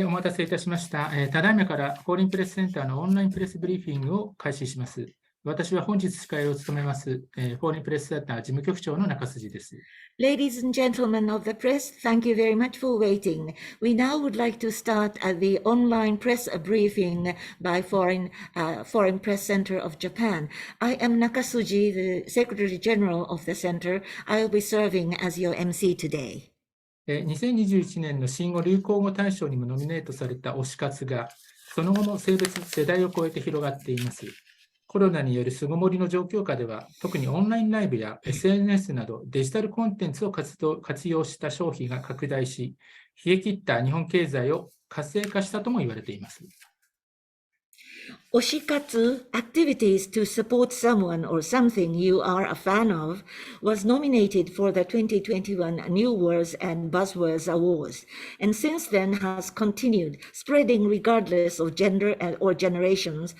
お待たせいたしました。ただいまからフォーリンプレスセンターのオンラインプレスブリーフィングを開始します。私は本日司会を務めます、フォーリンプレスセンター事務局長の中筋です。Ladies and gentlemen of the press, thank you very much for waiting. We now would like to start the online press briefing by Foreign Press Center of Japan. I am Nakasuji, the Secretary General of the center. I will be serving as your MC today. 2021年の新語・流行語大賞にもノミネートされた推し活が、その後も性別・世代を超えて広がっています。コロナによる巣ごもりの状況下では、特にオンラインライブや SNS などデジタルコンテンツを活用した消費が拡大し、冷え切った日本経済を活性化したとも言われています。Oshikatsu, activities to support someone or something you are a fan of, was nominated for the 2021 New Words and Buzzwords Awards, and since then has continued, spreading regardless of gender or generations,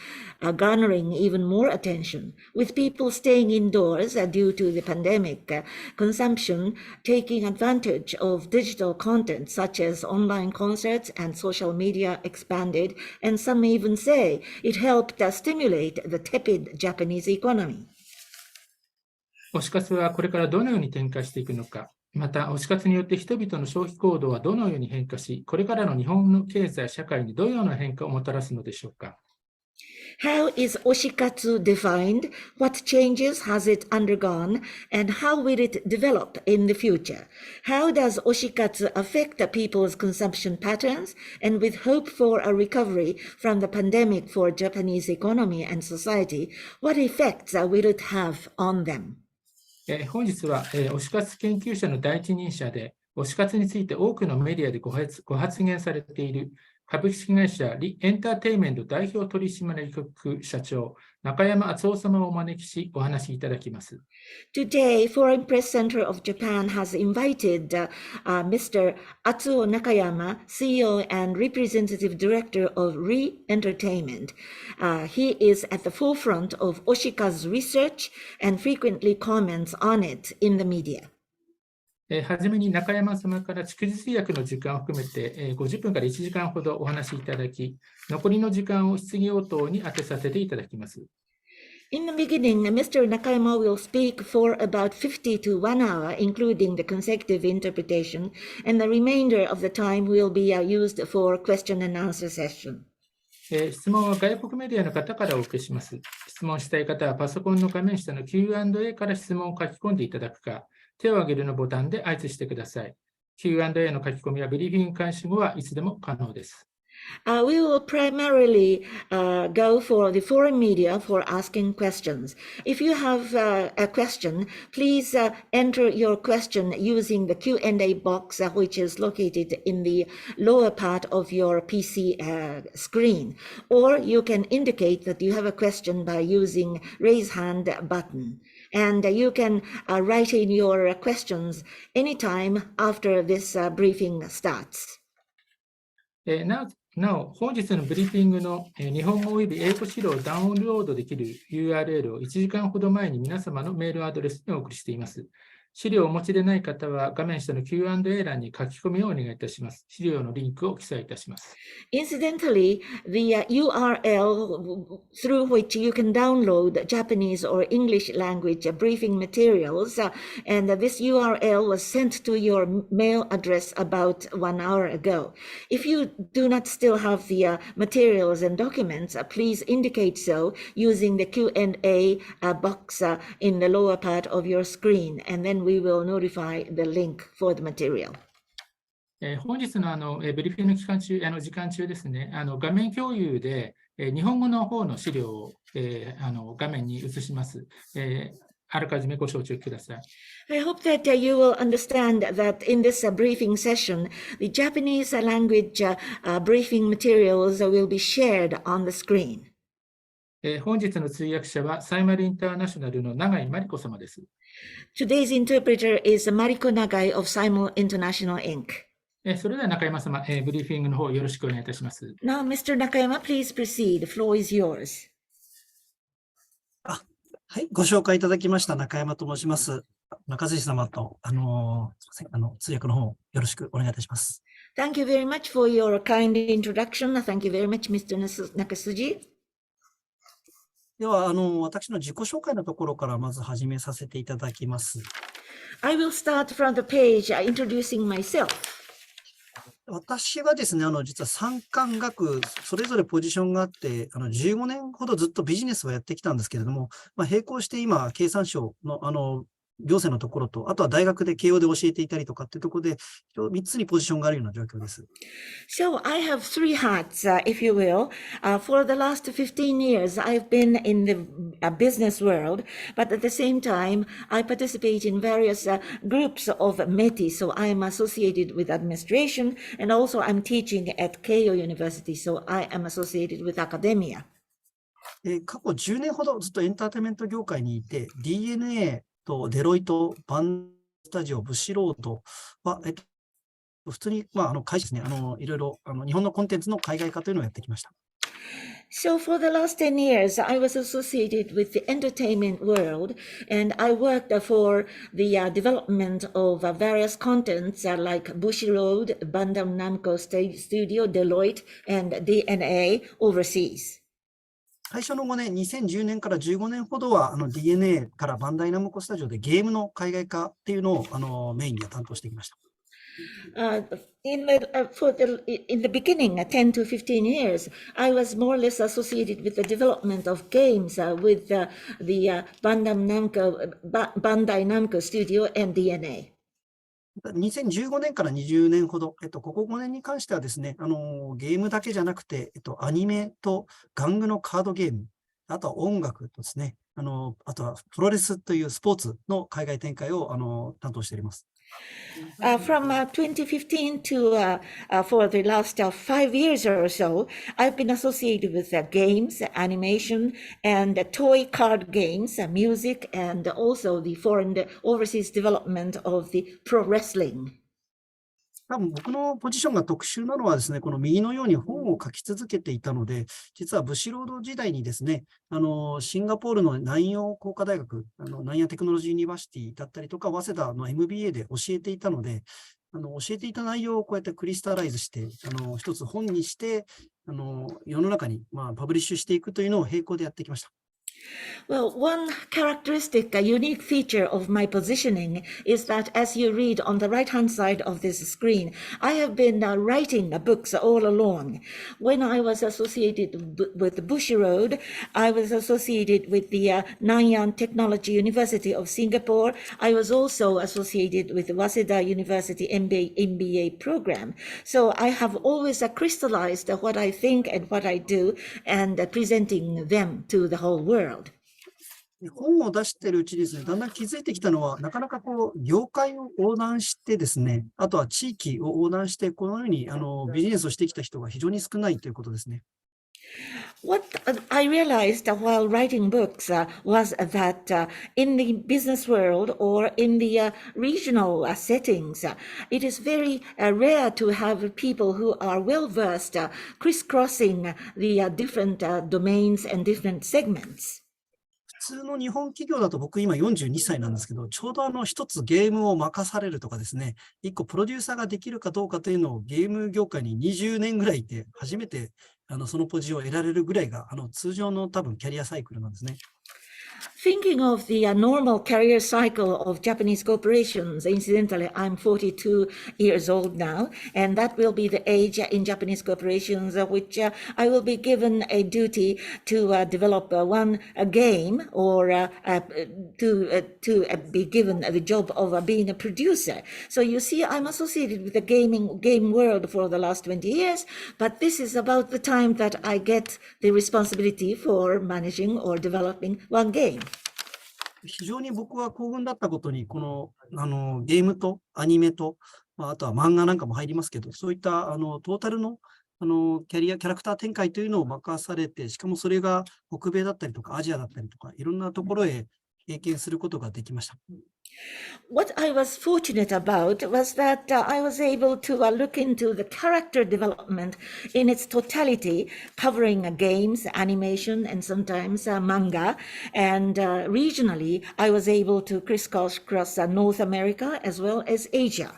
garnering even more attention, with people staying indoors due to the pandemic, consumption taking advantage of digital content such as online concerts and social media expanded, and some even say it helped stimulate the tepid Japanese economy. 推し活はこれからどのように展開していくのか、また推し活によって人々の消費行動はどのように変化し、これからの日本の経済、社会にどのような変化をもたらすのでしょうか。How is Oshikatsu defined? What changes has it undergone? And how will it develop in the future? How does Oshikatsu affect people's consumption patterns? And with hope for a recovery from the pandemic for Japanese economy and society, what effects will it have on them? 本日は、推し活研究者の第一人者で、推し活について多くのメディアでご発言されている株式会社Reエンターテイメント代表取締役社長、中山敦夫様をお招きし、お話しいただきます。Today, Foreign Press Center of Japan has invited Mr. Atsuo Nakayama, CEO and Representative Director of Re Entertainment. He is at the forefront of Oshikatsu's research and frequently comments on it in the media. はじめに中山様から蓄日通訳の時間を含めて50分から1時間ほどお話しいただき、残りの時間を質疑応答に当てさせていただきます。In the beginning, Mr. Nakayama will speak for about 50 to 1 hour, including the consecutive interpretation, and the remainder of the time will be used for question and answer session. 質問は外国メディアの方からお受けします。質問したい方はパソコンの画面下の Q&A から質問を書き込んでいただくか、手を挙げるのボタンで合図してください。Q&A の書き込みはブリーフィング開始後はいつでも可能です。We will primarily go for the foreign media for asking questions. If you have a question, please enter your question using the Q&A box, which is located in the lower part of your PC screen. Or you can indicate that you have a question by using raise hand button. And you can write in your questions anytime after this briefing starts. なお、本日のブリーフィングの日本語および英語資料をダウンロードできる URL を1時間ほど前に皆様のメールアドレスにお送りしています。資料をお持ちでない方は画面下の Q&A 欄に書き込みをお願いいたします。資料のリンクを記載いたします。Incidentally, the URL through which you can download Japanese or English language briefing materials, and this URL was sent to your mail address about 1 hour ago. If you do not still have the materials and documents, please indicate so using the Q&A box in the lower part of your screen, and then we will notify the link for the material. 本日のブリーフィング時間中ですね、画面共有で日本語の方の資料を画面に映します。あらかじめご承知ください。I hope that you will understand that in this briefing session, the Japanese language briefing materials will be shared on the screen. 本日の通訳者はサイマルインターナショナルの永井真理子様です。Today's interpreter is Mariko Nagai of Simul International Inc. それでは中山様、ブリーフィングの方よろしくお願いいたします。Now, Mr. Nakayama, please proceed. The floor is yours. はい、ご紹介いただきました中山と申します。中辻様と、通訳の方よろしくお願いいたします。Thank you very much for your kind introduction. Thank you very much, Mr. Nakasuji. では、私の自己紹介のところからまず始めさせていただきます。I will start from the page introducing myself. 私はですね、実は産官学、それぞれポジションがあって、15年ほどずっとビジネスをやってきたんですけれども、並行して今、経産省の、行政のところと、あとは大学で慶応で教えていたりとかっていうところで、3つにポジションがあるような状況です。So I have three hats, if you will. For the last 15 years, I've been in the business world, but at the same time, I participate in various groups of METI. So I'm associated with administration, and also I'm teaching at Keio University. So I am associated with academia. 過去10年ほどずっとエンターテインメント業界にいて、DNA とデロイト、バンスタジオ、ブシロードは、普通に、会社ですね、いろいろ日本のコンテンツの海外化というのをやってきました。So for the last 10 years, I was associated with the entertainment world, and I worked for the development of various contents like Bushiroad, Bandai Namco Studio, Deloitte, and DNA overseas. 最初の5年、2010年から15年ほどはDNA からバンダイナムコスタジオでゲームの海外化っていうのをメインに担当してきました。In the beginning, 10 to 15 years, I was more or less associated with the development of games with the Bandai Namco Studio and DNA. 2015年から20年ほど、ここ5年に関してはですね、ゲームだけじゃなくて、アニメと玩具のカードゲーム、あとは音楽とですね、あとはプロレスというスポーツの海外展開を担当しております。From 2015 to for the last 5 years or so, I've been associated with games, animation, and toy card games, music, and also the overseas development of the pro wrestling. 多分僕のポジションが特殊なのはですね、この右のように本を書き続けていたので、実はブシロード時代にですね、シンガポールの南洋工科大学、南洋テクノロジーユニバーシティだったりとか、早稲田の MBA で教えていたので、教えていた内容をこうやってクリスタライズして、一つ本にして、世の中に、パブリッシュしていくというのを並行でやってきました。Well, one characteristic, a unique feature of my positioning is that as you read on the right-hand side of this screen, I have been writing books all along. When I was associated with Bushiroad, I was associated with the Nanyang Technology University of Singapore. I was also associated with the Waseda University MBA program. So I have always crystallized what I think and what I do and presenting them to the whole world. 本を出しているうちにですね、だんだん気づいてきたのは、なかなか業界を横断してですね、あとは地域を横断して、このようにビジネスをしてきた人が非常に少ないということですね。What I realized while writing books was that in the business world or in the regional settings, it is very rare to have people who are well versed crisscrossing the different domains and different segments. 普通の日本企業だと僕今42歳なんですけど、ちょうど一つゲームを任されるとかですね、一個プロデューサーができるかどうかというのをゲーム業界に20年ぐらいいて、初めてそのポジションを得られるぐらいが通常の多分キャリアサイクルなんですね。Thinking of the normal career cycle of Japanese corporations, incidentally, I'm 42 years old now, and that will be the age in Japanese corporations which I will be given a duty to develop one game or to be given the job of being a producer. So you see, I'm associated with the game world for the last 20 years, but this is about the time that I get the responsibility for managing or developing one game. 非常に僕は幸運だったことに、このゲームとアニメと、あとは漫画なんかも入りますけど、そういったトータルのキャラクター展開というのを任されて、しかもそれが北米だったりとかアジアだったりとか、いろんなところへ経験することができました。What I was fortunate about was that I was able to look into the character development in its totality, covering games, animation, and sometimes manga. And regionally, I was able to crisscross North America as well as Asia.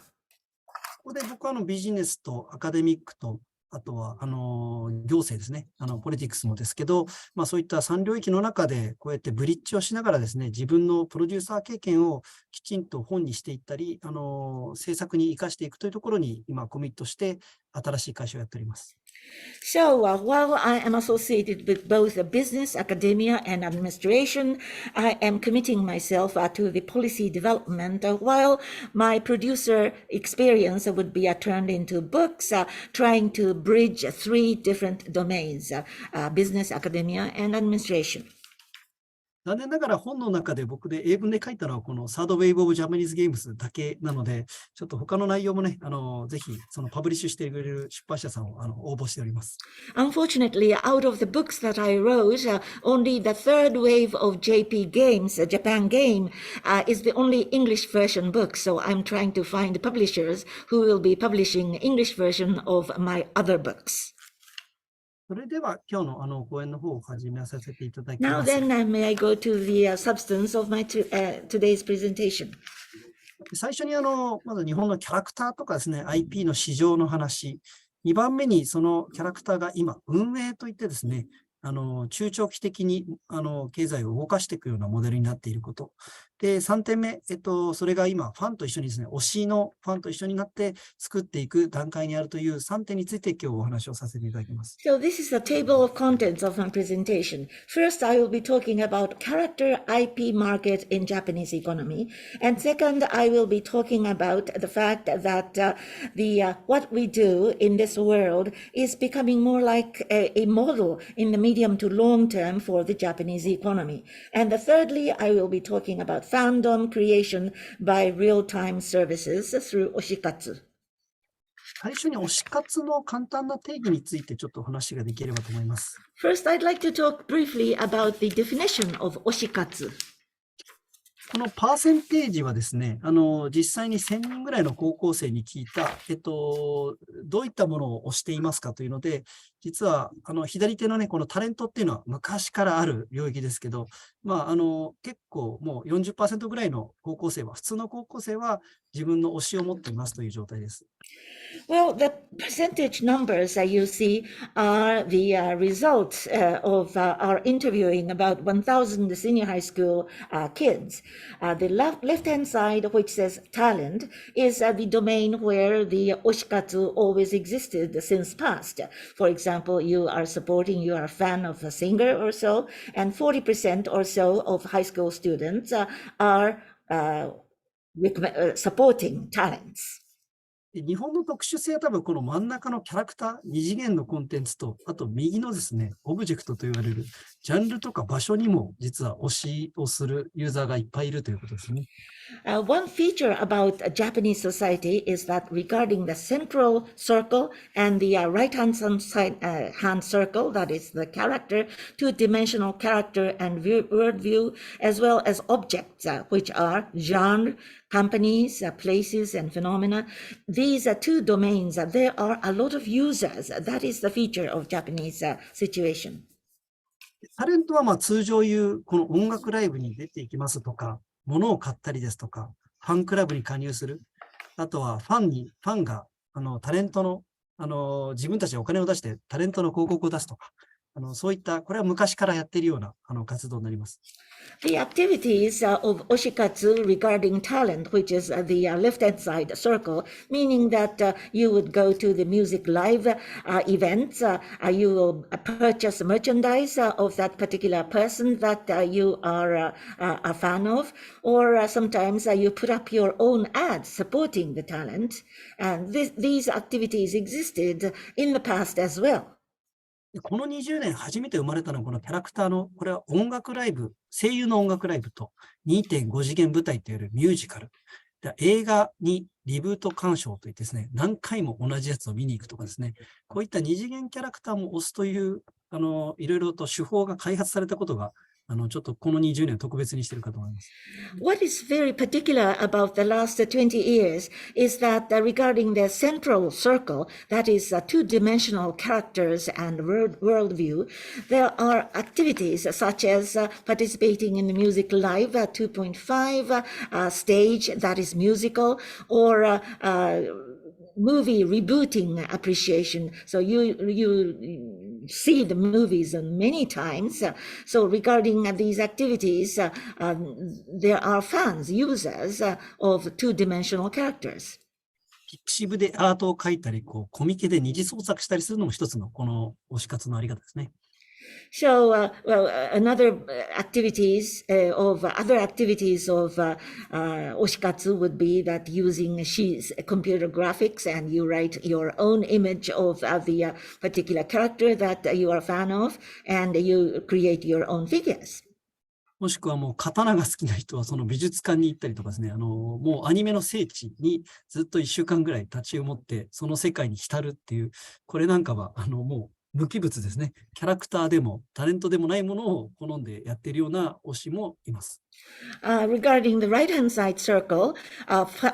ここで僕はビジネスとアカデミックと、あとは行政ですね、ポリティクスもですけど、そういった3領域の中で、こうやってブリッジをしながらですね、自分のプロデューサー経験をきちんと本にしていったり、制作に生かしていくというところに今コミットして、新しい会社をやっております。So while I am associated with both business, academia, and administration, I am committing myself to the policy development, while my producer experience would be turned into books, trying to bridge 3 different domains, business, academia, and administration. 残念ながら本の中で僕で英文で書いたのはこのサードウェイブオブジャパニーズゲームズだけなので、ちょっと他の内容もね、ぜひそのパブリッシュしてくれる出版社さんを応募しております。Unfortunately, out of the books that I wrote, only the third wave of JP Games, Japan Game, is the only English version book. So I'm trying to find publishers who will be publishing English version of my other books. それでは今日の講演の方を始めさせていただき Now ます。 then, may I go to the substance of my today's presentation. 最初にまず日本のキャラクターとかですね、IP の市場の話。2番目にそのキャラクターが今、運営といってですね、中長期的に経済を動かしていくようなモデルになっていること。で、3点目、それが今、ファンと一緒にですね、推しのファンと一緒になって作っていく段階にあるという3点について今日お話をさせていただきます。So this is the table of contents of my presentation. First, I will be talking about character IP market in Japanese economy. And second, I will be talking about the fact that what we do in this world is becoming more like a model in the medium to long term for the Japanese economy. And thirdly, I will be talking about fandom creation by real-time services through Oshikatsu. 最初に推し活の簡単な定義についてちょっとお話ができればと思います。First, I'd like to talk briefly about the definition of Oshikatsu. このパーセンテージはですね、実際に1000人ぐらいの高校生に聞いた、どういったものを推していますかというので、実は、左手のね、このタレントっていうのは昔からある領域ですけど、結構もう 40% ぐらいの高校生は、普通の高校生は自分の推しを持っていますという状態です。Well, the percentage numbers that you see are the results of our interviewing about 1,000 senior high school kids. The left-hand side, which says talent, is the domain where the Oshikatsu always existed since past. For example, you are a fan of a singer or so, and 40% or so of high school students are supporting talents. 日本の特殊性は多分この真ん中のキャラクター、二次元のコンテンツと、あと右のですね、オブジェクトと言われるジャンルとか場所にも実は推しをするユーザーがいっぱいいるということですね。One feature about Japanese society is that regarding the central circle and the right-hand hand circle, that is the character, two-dimensional character and worldview, as well as objects, which are genre, companies, places, and phenomena. These are 2 domains. There are a lot of users. That is the feature of Japanese situation. タレントは通常言う、この音楽ライブに出ていきますとか、物を買ったりですとか、ファンクラブに加入する。あとはファンがタレントの、自分たちでお金を出してタレントの広告を出すとか、そういった、これは昔からやっているような活動になります。The activities of Oshikatsu regarding talent, which is the left-hand side circle, meaning that you would go to the music live events, you will purchase merchandise of that particular person that you are a fan of, or sometimes you put up your own ads supporting the talent. And these activities existed in the past as well. この20年初めて生まれたのはこのキャラクターの、これは音楽ライブ、声優の音楽ライブと 2.5 次元舞台といわれるミュージカル。映画にリブート鑑賞といってですね、何回も同じやつを見に行くとかですね、こういった二次元キャラクターも推すという、いろいろと手法が開発されたことが、ちょっとこの20年を特別にしているかと思います。What is very particular about the last 20 years is that regarding the central circle, that is two-dimensional characters and worldview, there are activities such as participating in the music live 2.5 stage that is musical, or movie rebooting appreciation. So you see the movies many times. So regarding these activities, there are fans, users of two-dimensional characters. ピクシブでアートを描いたり、コミケで二次創作したりするのも一つのこの推し活のあり方ですね。So, other activities of Oshikatsu would be that using computer graphics, and you write your own image of the particular character that you are a fan of, and you create your own figures. もしくはもう刀が好きな人はその美術館に行ったりとかですね、もうアニメの聖地にずっと1週間ぐらい立ち思って、その世界に浸るっていう、これなんかはもう無機物ですね。キャラクターでもタレントでもないものを好んでやっているような推しもいます。Regarding the right-hand side circle,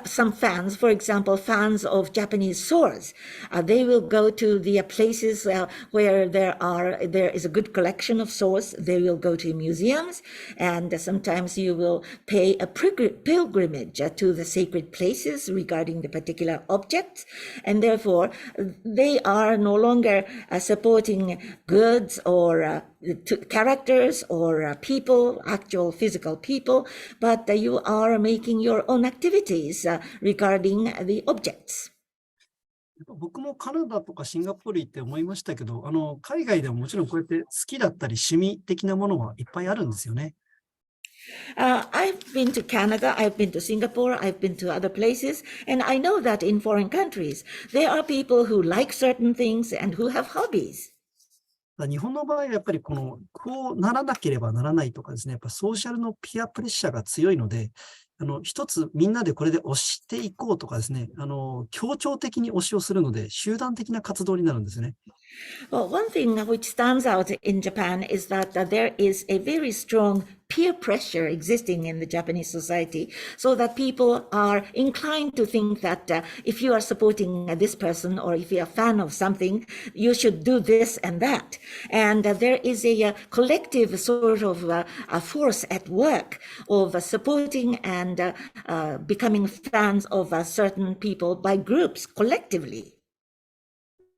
some fans, for example, fans of Japanese swords, they will go to the places where there is a good collection of swords. They will go to museums, and sometimes you will pay a pilgrimage to the sacred places regarding the particular objects, and therefore they are no longer supporting goods or characters or people, actual physical people, but you are making your own activities regarding the objects. 僕もカナダとかシンガポール行って思いましたけど、海外でももちろんこうやって好きだったり趣味的なものはいっぱいあるんですよね。I've been to Canada, I've been to Singapore, I've been to other places, and I know that in foreign countries, there are people who like certain things and who have hobbies. 日本の場合はやっぱりこうならなければならないとかですね、やっぱソーシャルのピアプレッシャーが強いので、一つみんなでこれで推していこうとかですね、協調的に推しをするので、集団的な活動になるんですね。Well, one thing which stands out in Japan is that there is a very strong peer pressure existing in the Japanese society, so that people are inclined to think that if you are supporting this person or if you are a fan of something, you should do this and that. And there is a collective sort of force at work of supporting and becoming fans of certain people by groups collectively.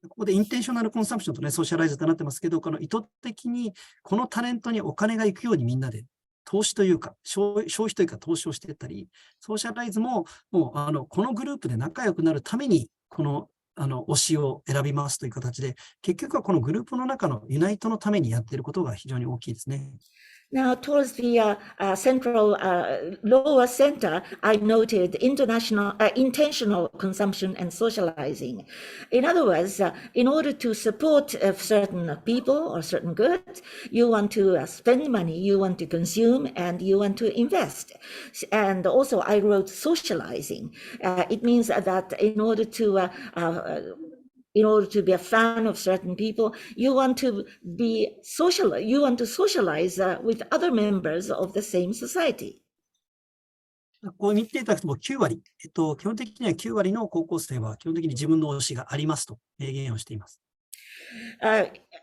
ここでインテンショナルコンサンプションとね、ソーシャライズとなってますけど、意図的にこのタレントにお金が行くようにみんなで投資というか、消費というか投資をしていったり、ソーシャライズも、もうこのグループで仲良くなるために、この推しを選びますという形で、結局はこのグループの中のユナイトのためにやっていることが非常に大きいですね。Now, towards the central lower center, I noted intentional consumption and socializing. In other words, in order to support certain people or certain goods, you want to spend money, you want to consume, and you want to invest. And also, I wrote socializing. It means that in order to be a fan of certain people, you want to socialize with other members of the same society. こう見ていただくと9割、基本的には9割の高校生は基本的に自分の推しがありますと明言をしています。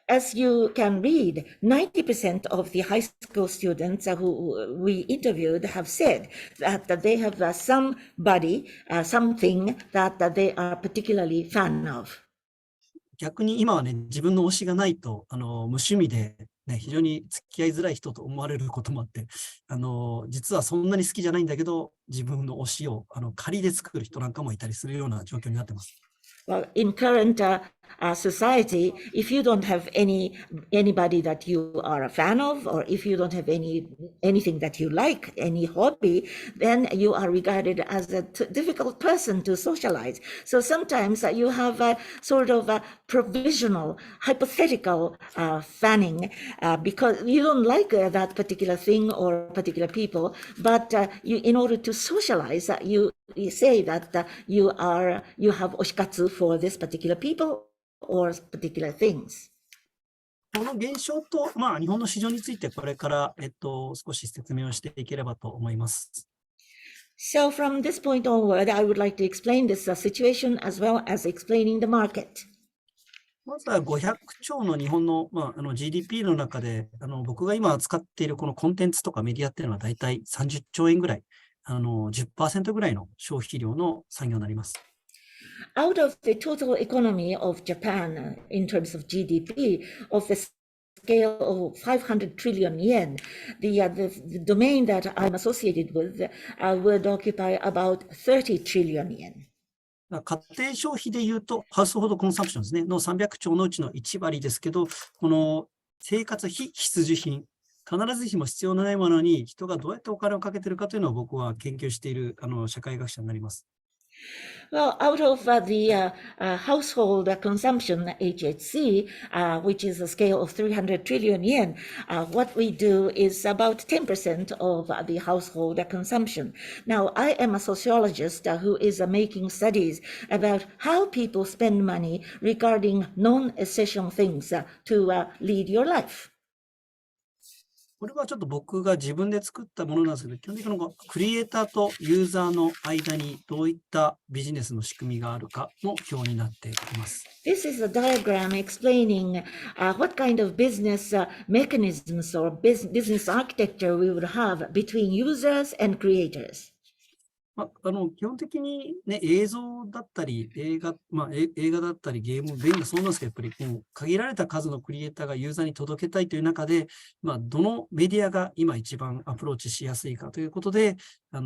As you can read, 90% of the high school students who we interviewed have said that they have somebody, something that they are particularly fan of. 逆に今はね、自分の推しがないと、無趣味で、ね、非常に付き合いづらい人と思われることもあって、実はそんなに好きじゃないんだけど、自分の推しを仮で作る人なんかもいたりするような状況になってます。Well, in current society, if you don't have anybody that you are a fan of, or if you don't have anything that you like, any hobby, then you are regarded as a difficult person to socialize. So sometimes you have a sort of a provisional, hypothetical fanning because you don't like that particular thing or particular people, but in order to socialize, you say that you have Oshikatsu for this particular people or particular things. この現象と、日本の市場についてこれから、少し説明をしていければと思います。So from this point onward, I would like to explain this situation as well as explaining the market. まずは500兆の日本の、GDP の中で、僕が今扱っているこのコンテンツとかメディアっていうのはだいたい30兆円ぐらい、10% ぐらいの消費量の産業になります。out of the total economy of Japan in terms of GDP of the scale of 500 trillion yen, the domain that I'm associated with would occupy about 30 trillion yen. 家庭消費でいうと、ハウスホールドコンサンプションですね、の300兆のうちの1割ですけど、この生活費必需品、必ずしも必要のないものに人がどうやってお金をかけているかというのを僕は研究している社会学者になります。Well, out of the household consumption, HHC, which is a scale of 300 trillion yen, what we do is about 10% of the household consumption. Now, I am a sociologist who is making studies about how people spend money regarding non-essential things to lead your life. これはちょっと僕が自分で作ったものなんですけど、基本的にクリエイターとユーザーの間にどういったビジネスの仕組みがあるかの表になっています。This is a diagram explaining what kind of business mechanisms or business architecture we would have between users and creators. 基本的に、ね、映像だったり、映画だったり、ゲーム、便利そうなんですけど、やっぱりもう限られた数のクリエイターがユーザーに届けたいという中で、どのメディアが今一番アプローチしやすいかということで、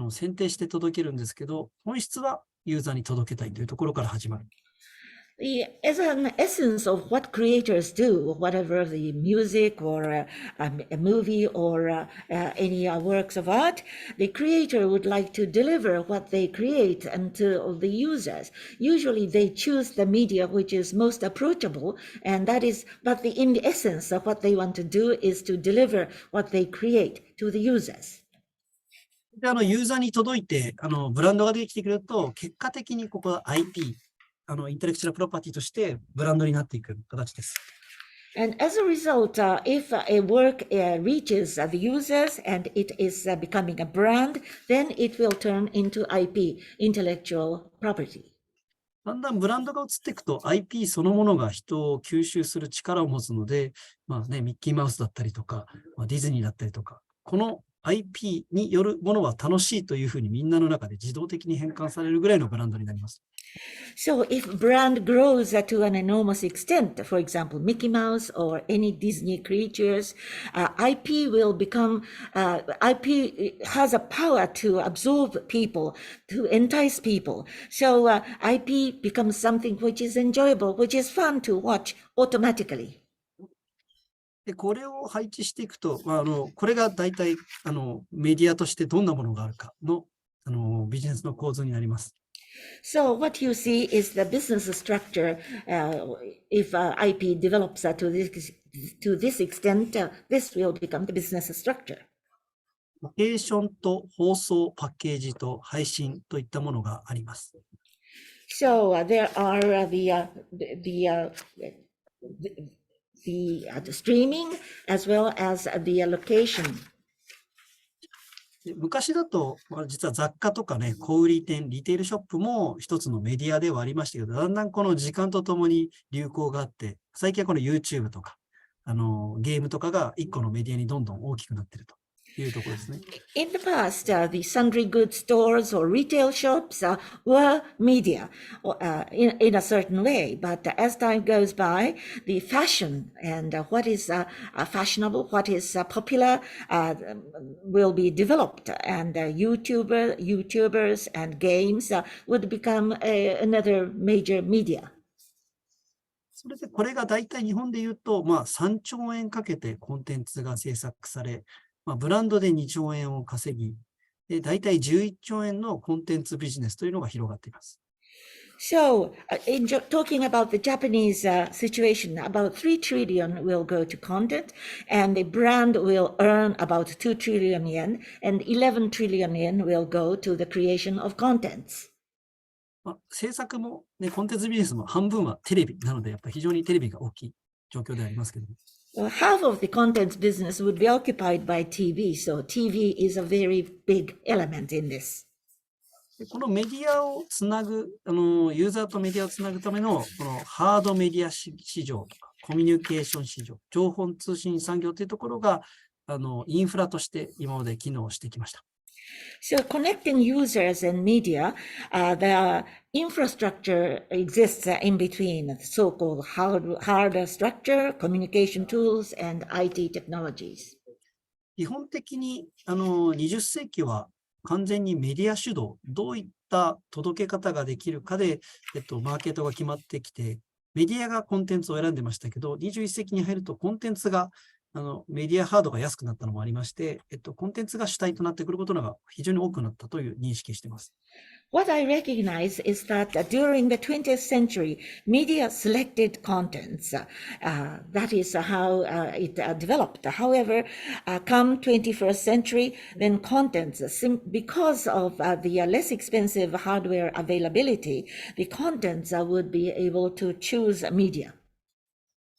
選定して届けるんですけど、本質はユーザーに届けたいというところから始まる。As an essence of what creators do, whatever the music or a movie or any works of art, the creator would like to deliver what they create to the users. Usually they choose the media which is most approachable, and that is, but in the essence of what they want to do is to deliver what they create to the users. で、ユーザーに届いて、ブランドができてくると、結果的にここは IP、インテレクチャルプロパティとしてブランドになっていく形です。And as a result, if a work reaches the users and it is becoming a brand, then it will turn into IP, intellectual property. だんだんブランドが移っていくと IP そのものが人を吸収する力を持つので、ミッキーマウスだったりとか、ディズニーだったりとか、この IP によるものは楽しいというふうにみんなの中で自動的に変換されるぐらいのブランドになります。So if brand grows to an enormous extent, for example, Mickey Mouse or any Disney creatures, IP will become, IP has a power to absorb people, to entice people. So IP becomes something which is enjoyable, which is fun to watch automatically. で、これを配置していくと、これが大体メディアとしてどんなものがあるかの、ビジネスの構図になります。So what you see is the business structure. If IP develops to this extent, this will become the business structure. ロケーションと放送、パッケージと配信といったものがあります。So there are the streaming as well as the location. 昔だと、実は雑貨とかね、小売店、リテールショップも一つのメディアではありましたけど、だんだんこの時間とともに流行があって、最近はこの YouTube とか、ゲームとかが一個のメディアにどんどん大きくなっているというところですね。In the past, the sundry goods stores or retail shops were media in a certain way. But as time goes by, the fashion and what is fashionable, what is popular will be developed. And YouTubers and games would become another major media. それでこれが大体日本で言うと、3兆円かけてコンテンツが制作され、ブランドで2兆円を稼ぎ、で、大体11兆円のコンテンツビジネスというのが広がっています。So, talking about the Japanese situation, about 3 trillion will go to content, and the brand will earn about 2 trillion yen, and 11 trillion yen will go to the creation of contents. 制作も、ね、コンテンツビジネスも半分はテレビなので、やっぱり非常にテレビが大きい状況でありますけども。Half of the content business would be occupied by TV, so TV is a very big element in this. このメディアをつなぐ、ユーザーとメディアをつなぐための、このハードメディア市場とか、コミュニケーション市場、情報通信産業というところが、インフラとして今まで機能してきました。So connecting users and media, the infrastructure exists in between, so-called hard structure, communication tools, and IT technologies. 基本的に20世紀は完全にメディア主導、どういった届け方ができるかで、マーケットが決まってきて、メディアがコンテンツを選んでましたけど、21世紀に入るとコンテンツがメディアハードが安くなったのもありまして、コンテンツが主体となってくることが非常に多くなったという認識しています。What I recognize is that during the 20th century, media selected contents. That is how it developed. However, come 21st century, then contents, because of the less expensive hardware availability, the contents would be able to choose media.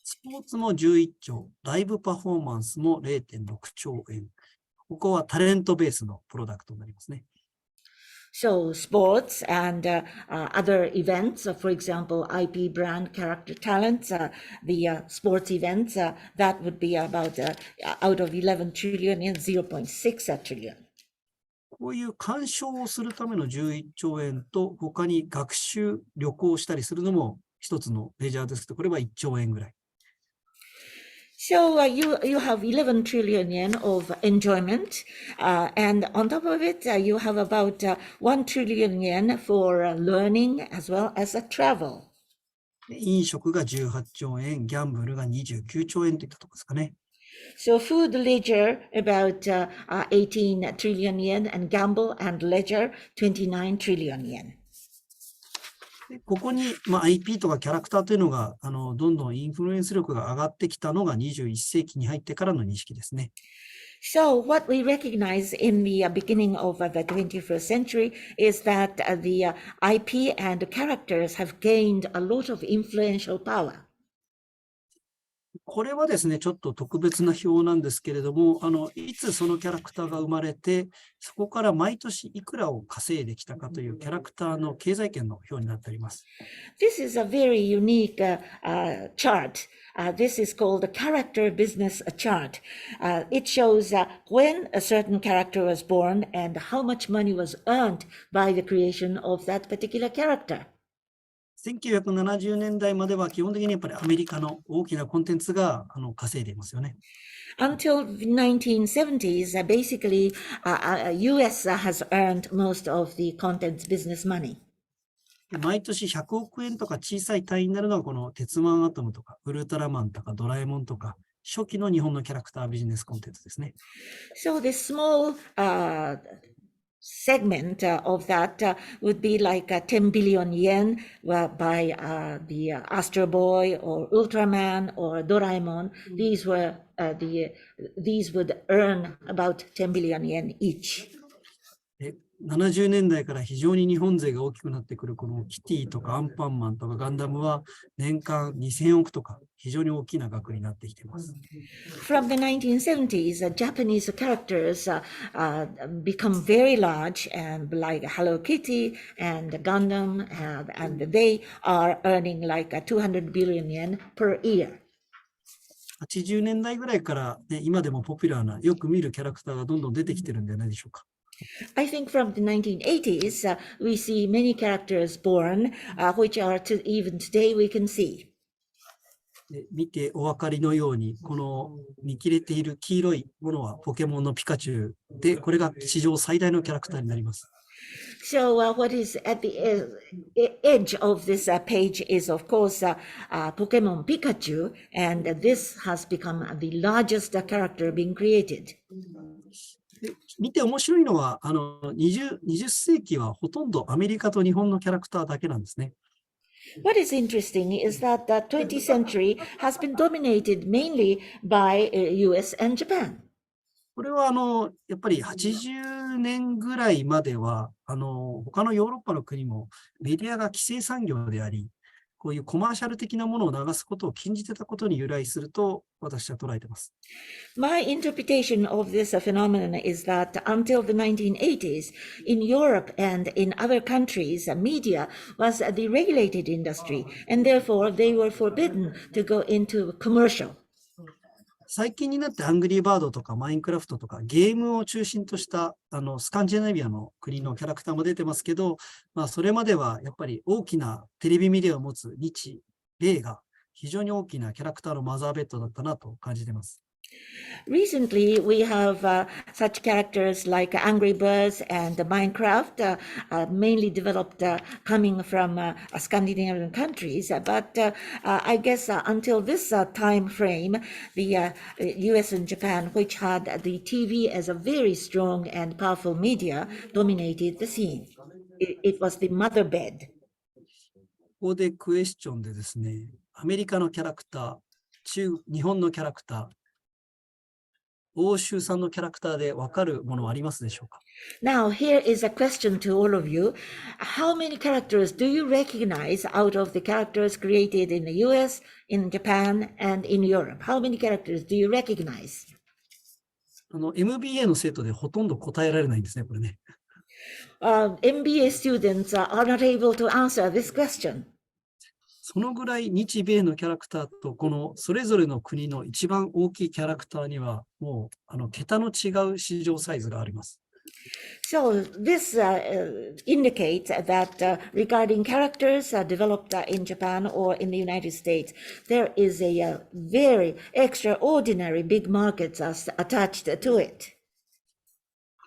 スポーツも11兆、ライブパフォーマンスも 0.6 兆円。ここはタレントベースのプロダクトになりますね。So sports and other events, for example, IP brand character talents, the sports events, that would be about out of 11 trillion and 0.6 trillion. こういう鑑賞をするための11兆円と、他に学習、旅行したりするのも一つのレジャーですけど、これは1兆円ぐらい。So you have 11 trillion yen of enjoyment, and on top of it, you have about 1 trillion yen for learning as well as travel. 飲食が18兆円、ギャンブルが29兆円といったところですかね。So food, leisure, about 18 trillion yen, and gamble and leisure, 29 trillion yen. ここに、IP とかキャラクターというのがどんどんインフルエンス力が上がってきたのが21世紀に入ってからの認識ですね。So what we recognize in the beginning of the 21st century is that the IP and characters have gained a lot of influential power. これはですね、ちょっと特別な表なんですけれども、いつそのキャラクターが生まれて、そこから毎年いくらを稼いできたかというキャラクターの経済圏の表になっております。This is a very unique chart. This is called the character business chart. It shows when a certain character was born and how much money was earned by the creation of that particular character. 1970年代までは基本的にやっぱりアメリカの大きなコンテンツが稼いでいますよね。Until the 1970s, basically, US has earned most of the contents business money. 毎年100億円とか小さい単位になるのはこの鉄腕アトムとかウルトラマンとかドラえもんとか初期の日本のキャラクタービジネスコンテンツですね。So the small segment of that would be like 10 billion yen by the Astro Boy or Ultraman or Doraemon. These would earn about 10 billion yen each. 70年代から非常に日本勢が大きくなってくるこのキティとかアンパンマンとかガンダムは年間2000億とか非常に大きな額になってきています。From the 1970s, Japanese characters become very large and like Hello Kitty and Gundam, and they are earning like 200 billion yen per year. 80年代ぐらいから、ね、今でもポピュラーなよく見るキャラクターがどんどん出てきてるんじゃないでしょうか。I think from the 1980s, we see many characters born, which are even today we can see. 見てお分かりのように、この見切れている黄色いものはポケモンのピカチュウで、これが史上最大のキャラクターになります。So what is at the edge of this page is, of course, Pokemon Pikachu, and this has become the largest character being created. 見て面白いのは20世紀はほとんどアメリカと日本のキャラクターだけなんですね。What is interesting is that the 20th century has been dominated mainly by US and Japan. これはやっぱり80年ぐらいまでは他のヨーロッパの国もメディアが規制産業であり、こういうコマーシャル的なものを流すことを禁じてたことに由来すると私は捉えています。My interpretation of this phenomenon is that until the 1980s, in Europe and in other countries, media was the regulated industry, and therefore they were forbidden to go into commercial. 最近になってアングリーバードとかマインクラフトとかゲームを中心としたスカンジナビアの国のキャラクターも出てますけど、それまではやっぱり大きなテレビメディアを持つ日米が非常に大きなキャラクターのマザーベッドだったなと感じています。Recently, we have such characters like Angry Birds and Minecraft, mainly developed coming from Scandinavian countries. But I guess until this time frame, the US and Japan, which had the TV as a very strong and powerful media, dominated the scene. It was the mother bed. ここでクエスチョンでですね、アメリカのキャラクター、日本のキャラクター、欧州産のキャラクターで分かるものはありますでしょうか？ Now, here is a question to all of you. How many characters do you recognize out of the characters created in the US, in Japan, and in Europe? How many characters do you recognize? MBA の生徒でほとんど答えられないんですね、これね。MBA students are not able to answer this question. そのぐらい日米のキャラクターとこのそれぞれの国の一番大きいキャラクターにはもう桁の違う市場サイズがあります。So this indicates that regarding characters developed in Japan or in the United States, there is a very extraordinary big market attached to it.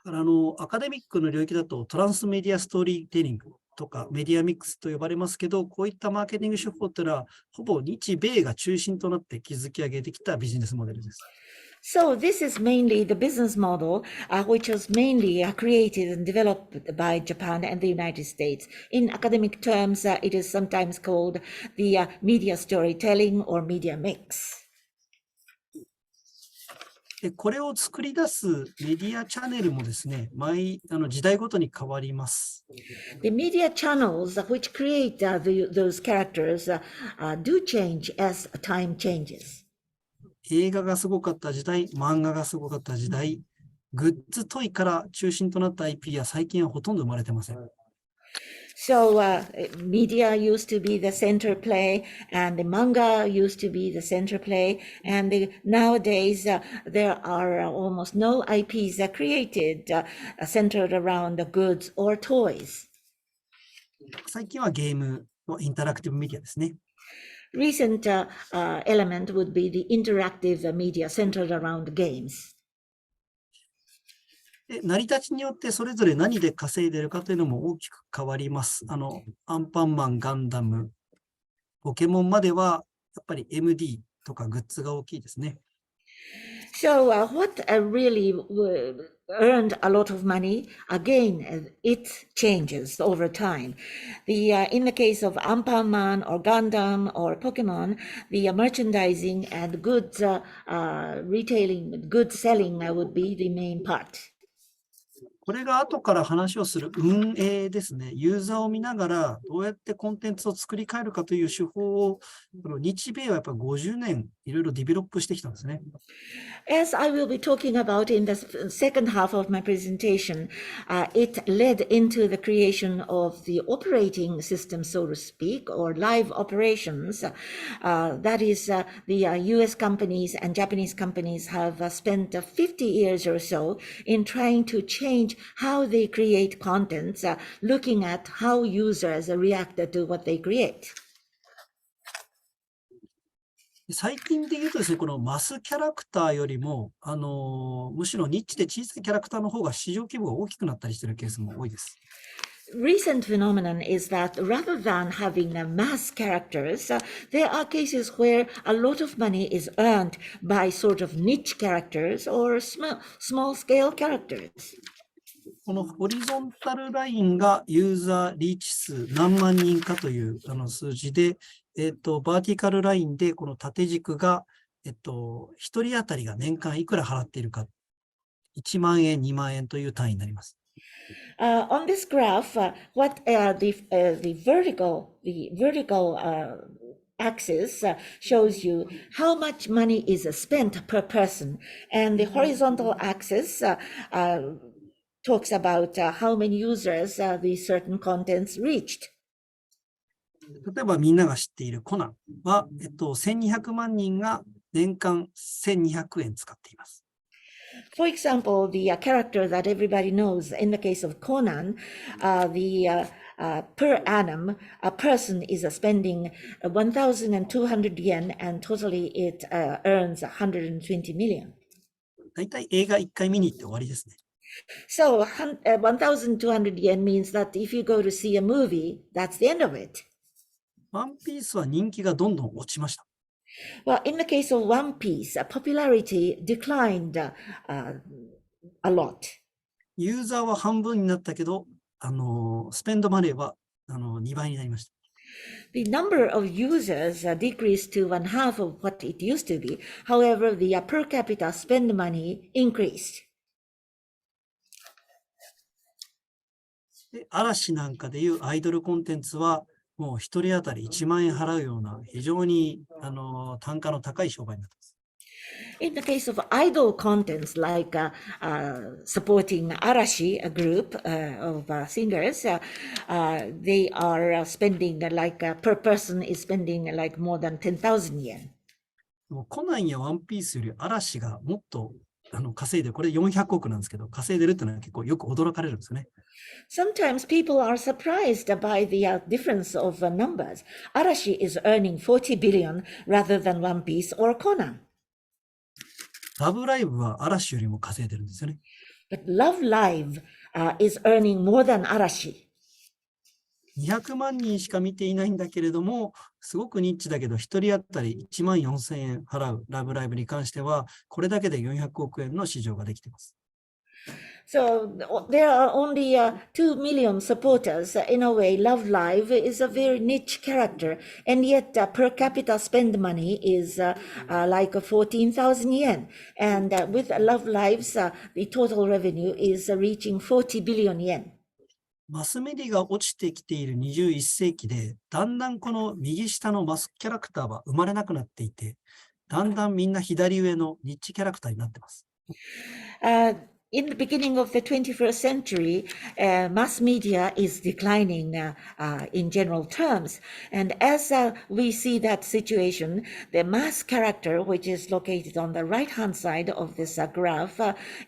だからアカデミックの領域だとトランスメディアストーリーテリングとかメディアミックスと呼ばれますけど、こういったマーケティング手法というのはほぼ日米が中心となって築き上げてきたビジネスモデルです。So this is mainly the business model, which was mainly created and developed by Japan and the United States. In academic terms, it is sometimes called the media storytelling or media mix. でこれを作り出すメディアチャンネルもですね、時代ごとに変わります。The media channels which create those characters do change as time changes. 映画がすごかった時代、漫画がすごかった時代、グッズトイから中心となった IP は最近はほとんど生まれてません。So media used to be the center play, and the manga used to be the center play, and nowadays there are almost no IPs created centered around the goods or toys. 最近はゲームのインタラクティブメディアですね。Recent element would be the interactive media centered around games. で成り立ちによってそれぞれ何で稼いでいるかというのも大きく変わります。アンパンマン、ガンダム、ポケモンまではやっぱり MD とかグッズが大きいですね。So what really earned a lot of money, again, it changes over time. In the case of Anpanman or Gundam or Pokemon, the merchandising and goods retailing, goods selling would be the main part. これが後から話をする運営ですね。ユーザーを見ながらどうやってコンテンツを作り変えるかという手法を日米はやっぱり50年いろいろディベロップしてきたんですね。As I will be talking about in the second half of my presentation, it led into the creation of the operating system, so to speak, or live operations. That is, the US companies and Japanese companies have spent 50 years or so in trying to change how they create contents, looking at how users react to what they create. 最近で言うとですね、このマスキャラクターよりも、むしろニッチで小さいキャラクターの方が市場規模が大きくなったりしているケースも多いです。Recent phenomenon is that rather than having mass characters, there are cases where a lot of money is earned by sort of niche characters or small scale characters. このホリゾンタルラインがユーザーリーチ数何万人かという数字で、バーティカルラインでこの縦軸が、1人当たりが年間いくら払っているか、1万円、2万円という単位になります。On this graph, what the vertical axis shows you how much money is spent per person, and the horizontal axis talks about how many users the certain contents reached. 例えばみんなが知っているコナンは、1200万人が年間1200円使っています。For example, the character that everybody knows, in the case of Conan, per annum, a person is spending 1,200 yen, and totally it earns 120 million. だいたい映画1回見に行って終わりですね。So 1,200 yen means that if you go to see a movie, that's the end of it. ワンピースは人気がどんどん落ちました。Well, in the case of One Piece, popularity declined a lot. ユーザーは半分になったけど、スペンドマネーは2倍になりました。The number of users decreased to one half of what it used to be. However, the per capita spend money increased. で、嵐なんかでいうアイドルコンテンツは、もう一人当たり1万円払うような非常に単価の高い商売になっています。In the case of idol contents like supporting Arashi, a group of singers, they are spending like per person is spending like more than 10,000 yen. コナンやワンピースより嵐がもっと稼いで、これ400億なんですけど、稼いでるっていうのは結構よく驚かれるんですよね。Sometimes people are surprised by the difference of numbers. Arashi is earning 40 billion rather than One Piece or Conan. ラブライブは嵐よりも稼いでるんですよね。But Love Live is earning more than Arashi. 200万人しか見ていないんだけれども、すごくニッチだけど、1人当たり1万4000円払うラブライブに関しては、これだけで400億円の市場ができています。So there are only 2 million supporters. In a way, Love Live is a very niche character, and yet per capita spend money is like 14,000 yen. And with Love Lives, the total revenue is reaching 40 billion yen. マスメディが落ちてきている21世紀で、だんだんこの右下のマスキャラクターは生まれなくなっていて、だんだんみんな左上のニッチキャラクターになっています。In the beginning of the 21st century, mass media is declining in general terms. And as we see that situation, the mass character, which is located on the right-hand side of this graph,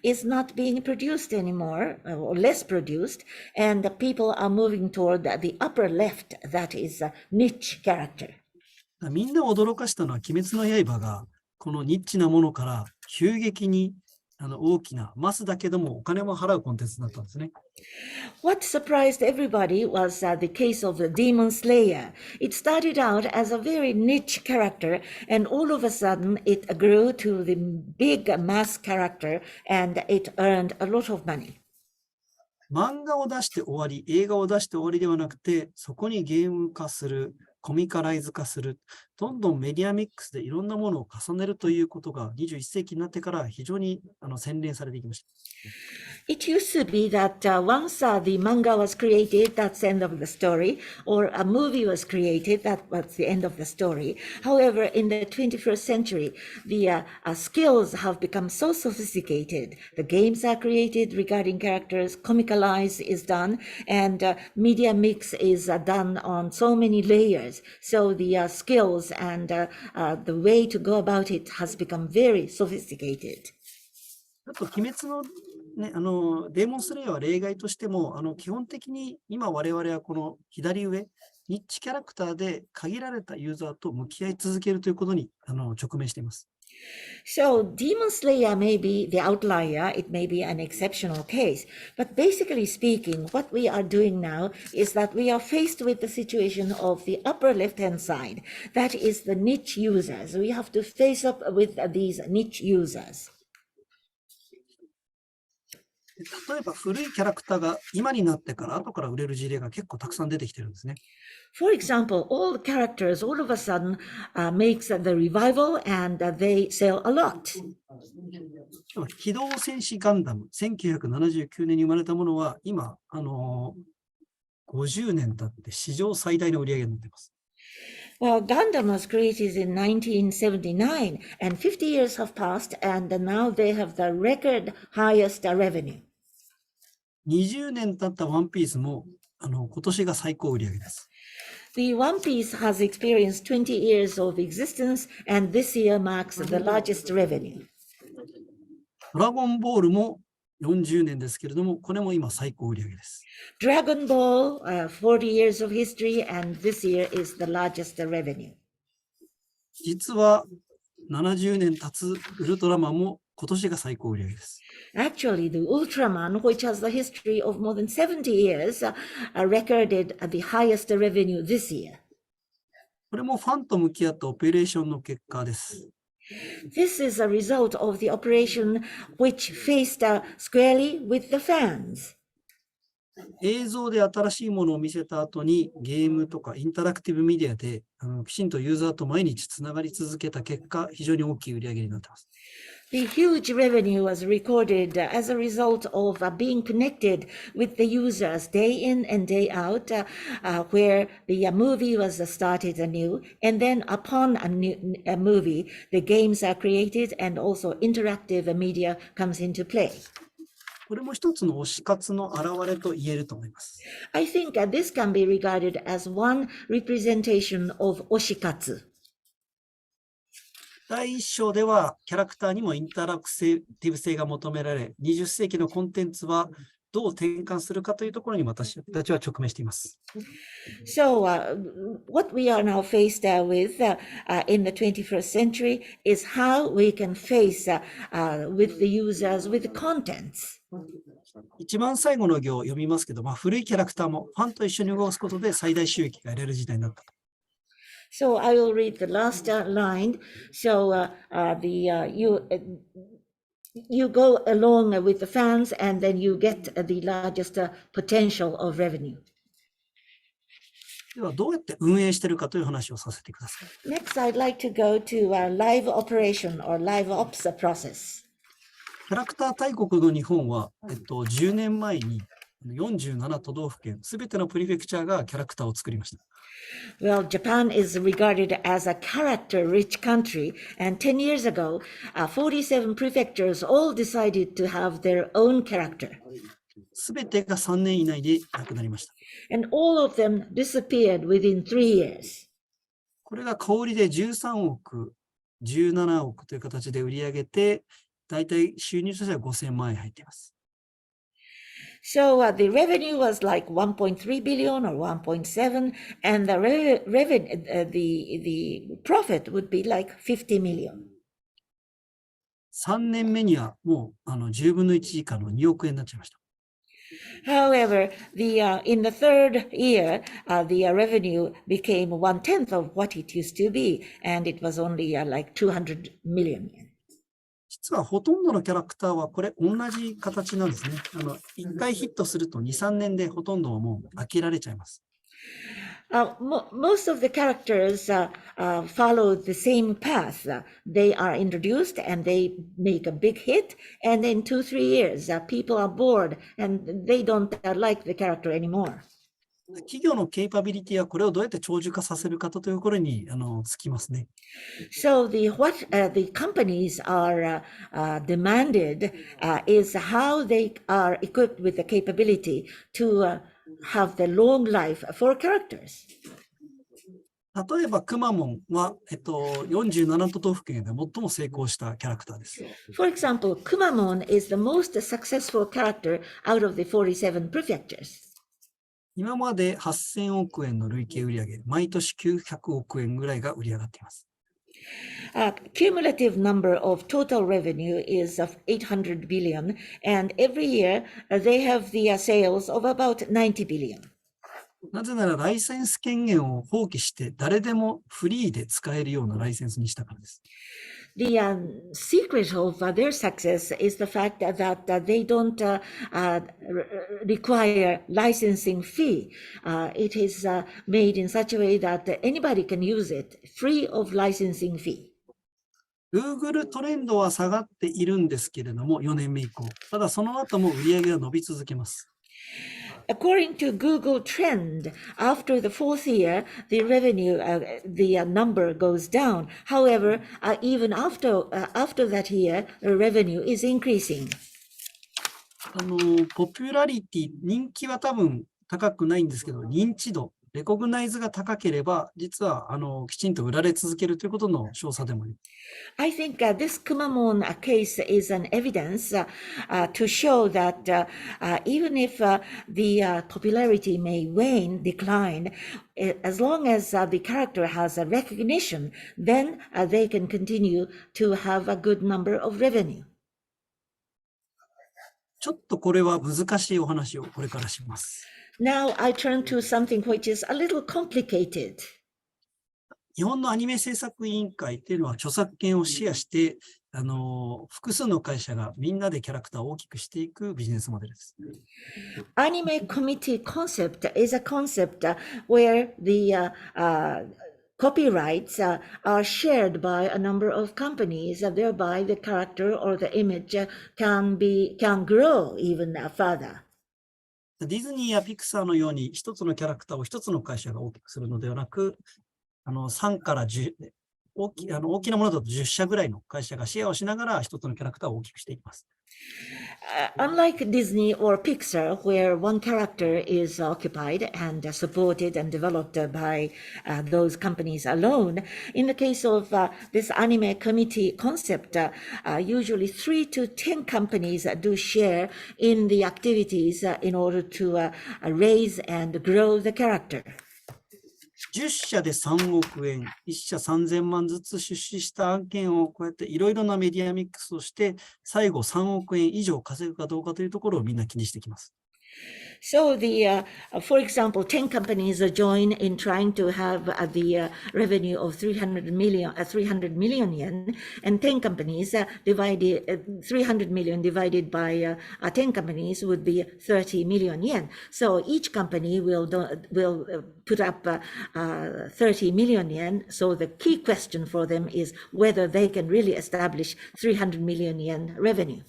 is not being produced anymore, or less produced, and people are moving toward the upper left, that is a niche character. みんな驚かしたのは、鬼滅の刃がこのニッチなものから急激に大きなマスだけどもお金も払うコンテンツだったんですね。What surprised everybody was the case of the Demon Slayer. It started out as a very niche character, and all of a sudden it grew to the big mass character, and it earned a lot of money. 漫画を出して終わり、映画を出して終わりではなくて、そこにゲーム化する、コミカライズ化する、どんどんメディアミックスでいろんなものを重ねるということが21世紀になってから非常に洗練されていきました。It used to be that once the manga was created, that's the end of the story, or a movie was created, that was the end of the story. However, in the 21st century, the skills have become so sophisticated. The games are created regarding characters, comicalize is done, and media mix is done on so many layers. So the skills and the way to go about it has become very sophisticated. あと、鬼滅のね、デーモンスレイヤーは例外としても、基本的に今我々はこの左上、ニッチキャラクターで限られたユーザーと向き合い続けるということに直面しています。So Demon Slayer may be the outlier, it may be an exceptional case, but basically speaking, what we are doing now is that we are faced with the situation of the upper left-hand side. That is the niche users. We have to face up with these niche users. 例えば古いキャラクターが今になってから後から売れる事例が結構たくさん出てきてるんですね。For example, all the characters all of a sudden makes the revival and they sell a lot. 機動戦士ガンダム、1979年に生まれたものは今、50年経って史上最大の売り上げになっています。Well, Gundam was created in 1979, and 50 years have passed, and now they have the record highest revenue. 20年経ったワンピースも今年が最高売上です。The One Piece has experienced 20 years of existence, and this year marks the largest revenue. ドラゴンボールも40年ですけれども、これも今最高売上です。Dragon Ball, 40 years of history, and this year is the largest revenue. 実は70年経つウルトラマンも今年が最高売上です。Actually, the Ultraman, which has the history of more than 70 years, recorded the highest revenue this year. これもファンと向き合ったオペレーションの結果です。This is a result of the operation which faced squarely with the fans. 映像で新しいものを見せた後にゲームとかインタラクティブメディアできちんとユーザーと毎日つながり続けた結果、非常に大きい売り上げになっています。The huge revenue was recorded as a result of being connected with the users day in and day out, where the movie was started anew, and then upon a movie, the games are created and also interactive media comes into play. これも一つの推し活の表れと言えると思います。I think this can be regarded as one representation of Oshikatsu. 第1章ではキャラクターにもインタラクティブ性が求められ、20世紀のコンテンツはどう転換するかというところに私たちは直面しています。So what we are now faced with in the 21st century is how we can face with the users, with the contents. 一番最後の行を読みますけど、古いキャラクターもファンと一緒に動かすことで最大収益が得られる時代になったと。So I will read the last line. So you go along with the fans, and then you get the largest potential of revenue. ではどうやって運営しているかという話をさせてください。Next, I'd like to go to live operation or live ops process. キャラクター大国の日本は、10年前に47都道府県すべてのプリフェクチャーがキャラクターを作りました。Well, Japan is regarded as a character-rich country, and 10 years ago, 47 prefectures all decided to have their own character. すべてが3年以内でなくなりました。And all of them disappeared within 3 years. これが小売りで13億、17億という形で売り上げて、だいたい収入としては5000万円入っています。So the revenue was like 1.3 billion or 1.7, and the profit would be like 50 million. 3年目にはもう10分の1以下の2億円になっちゃいました。However, in the third year, the revenue became 1/10 of what it used to be, and it was only like 200 million yen. 実はほとんどのキャラクターはこれ同じ形なんですね。1回ヒットすると2、3年でほとんどはもう飽きられちゃいます。Most of the characters follow the same path. They are introduced and they make a big hit, and in 2-3 years, people are bored and they don't like the character anymore. 企業のケイパビリティはこれをどうやって長寿化させるかというところにつきますね。So what the companies are demanded is how they are equipped with the capability to have the long life for characters. 例えばくまモンは、47都道府県で最も成功したキャラクターです。For example, Kumamon is the most successful character out of the 47 prefectures. 今まで8000億円の累計売上、毎年900億円ぐらいが売り上がっています。Cumulative number of total revenue is of 800 billion, and every year they have the sales of about 90 billion. なぜならライセンス権限を放棄して誰でもフリーで使えるようなライセンスにしたからです。The secret of their success is the fact that they don't require licensing fee. It is made in such a way that anybody can use it free of licensing fee. Google トレンドは下がっているんですけれども、4年目以降。ただその後も売り上げが伸び続けます。According to Google Trend, after the fourth year, the revenue, the number goes down. However, even after that year, the revenue is increasing. ポピュラリティ、人気は多分高くないんですけど、認知度、レコグナイズが高ければ、実はきちんと売られ続けるということの証左でもあります。I think this Kumamon case is an evidence to show that even if the popularity may decline, as long as the character has a recognition, then they can continue to have a good number of revenue. ちょっとこれは難しいお話をこれからします。Now I turn to something which is a little complicated. 日本のアニメ制作委員会っていうのは著作権をシェアして、複数の会社がみんなでキャラクターを大きくしていくビジネスモデルです。Anime committee concept is a concept where the copyrights are shared by a number of companies, thereby the character or the image can grow even further. ディズニーやピクサーのように一つのキャラクターを一つの会社が大きくするのではなく、3から10、大きなものだと10社ぐらいの会社がシェアをしながら一つのキャラクターを大きくしていきます。Unlike Disney or Pixar, where one character is occupied and supported and developed by those companies alone, in the case of this anime committee concept, usually 3 to 10 companies do share in the activities in order to raise and grow the character. 10社で3億円、1社3000万ずつ出資した案件をこうやっていろいろなメディアミックスをして、最後3億円以上稼ぐかどうかというところをみんな気にしてきます。So for example, 10 companies join in trying to have the revenue of 300 million yen, and 10 companies 300 million divided by 10 companies would be 30 million yen. So each company will put up 30 million yen. So the key question for them is whether they can really establish 300 million yen revenue.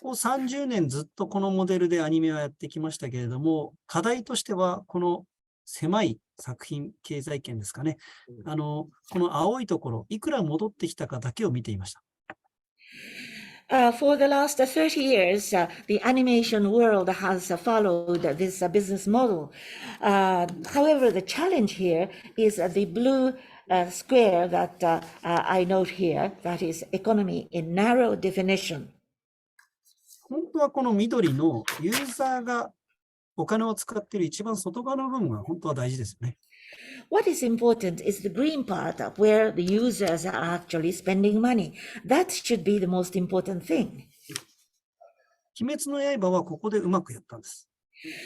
ここ30年ずっとこのモデルでアニメはやってきましたけれども、課題としてはこの狭い作品経済圏ですかね。この青いところ、いくら戻ってきたかだけを見ていました。For the last 30 years, the animation world has followed this business model. However, the challenge here is the blue square that I note here, that is economy in narrow definition. 本当はこの緑のユーザーがお金を使っている一番外側の部分が本当は大事ですよね。What is important is the green part where the users are actually spending money. That should be the most important thing. 鬼滅の刃はここでうまくやったんです。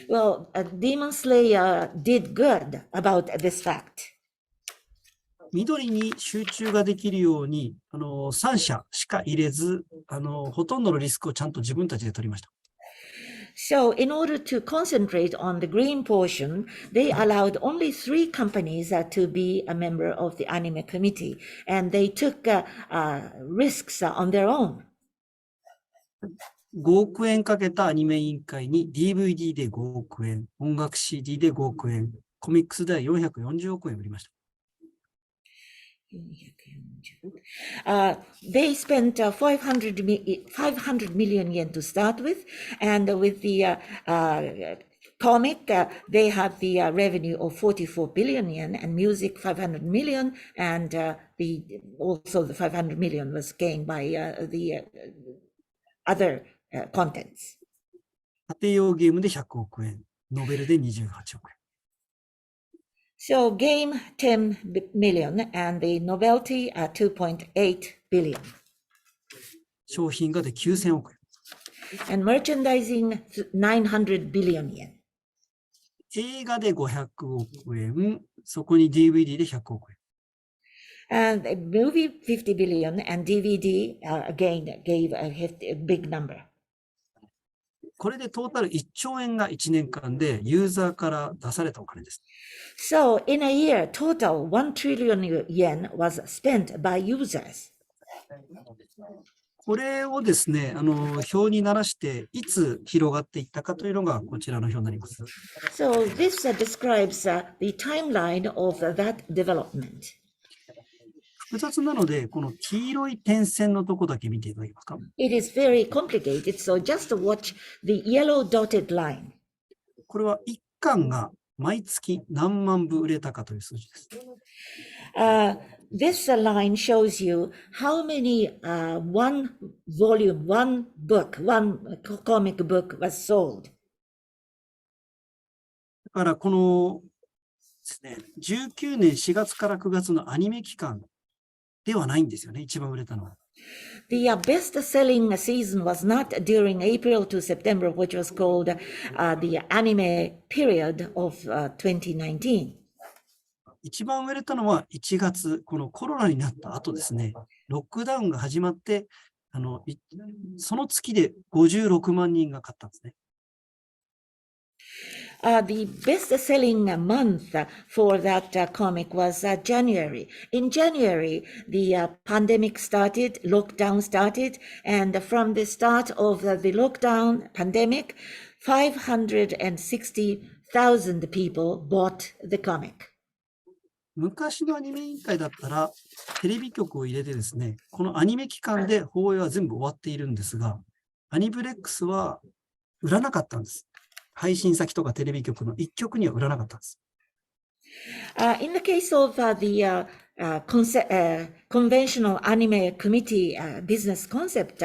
Well, Demon Slayer did good about this fact. 緑に集中ができるように、3社しか入れず、ほとんどのリスクをちゃんと自分たちで取りました。So in order to concentrate on the green portion, they allowed only 3 companies to be a member of the anime committee, and they took risks on their own. 5億円かけたアニメ委員会に DVD で5億円、音楽 CD で5億円、コミックスでは440億円売りました。They spent 500 million yen to start with, and with the comic, they had the revenue of 44 billion yen, and music 500 million, and also the 500 million was gained by the other contents. 家庭用ゲームで100億円、ノベルで28億円。So game 10 million and the novelty 2.8 billion. 商品がで9000億円。And merchandising 900 billion yen. 映画で500億円、そこに DVD で100億円。And a movie 50 billion and DVD again gave a big number. これでトータル1兆円が1年間でユーザーから出されたお金です。So in a year, total 1 trillion yen was spent by users. これをですね、表にならしていつ広がっていったかというのがこちらの表になります。So this describes the timeline of that development. 複雑なので、この黄色い点線のとこだけ見ていただけますか？ It is very complicated, so just watch the yellow dotted line. これは1巻が毎月何万部売れたかという数字です。This line shows you how many one volume, one book, one comic book was sold. だからこのですね、19年4月から9月のアニメ期間ではないんですよね、一番売れたのは。The best-selling season was not during April to September, which was called the anime period of 2019. 一番売れたのは1月、このコロナになった後ですね、ロックダウンが始まって、その月で56万人が買ったんですね。The best-selling month for that comic was January. In January, the pandemic started, lockdown started, and from the start of the lockdown pandemic, 560,000 people bought the comic. 昔のアニメ委員会だったら、テレビ局を入れてですね、このアニメ期間で放映は全部終わっているんですが、アニプレックスは売らなかったんです。配信先とかテレビ局の一局には売らなかったんです。In the case of the conventional anime committee business concept,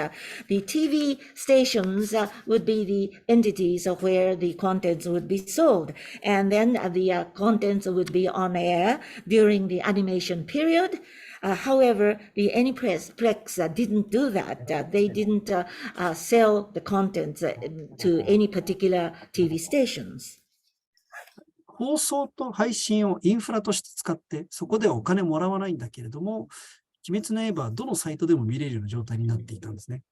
the TV stations would be the entities of where the contents would be sold. And then the contents would be on air during the animation period. However, the Aniplex didn't do that. They didn't sell the contents to any particular TV stations. 放送と配信をインフラとして使って、そこではお金もらわないんだけれども、鬼滅の刃はどのサイトでも見れるような状態になっていたんですね。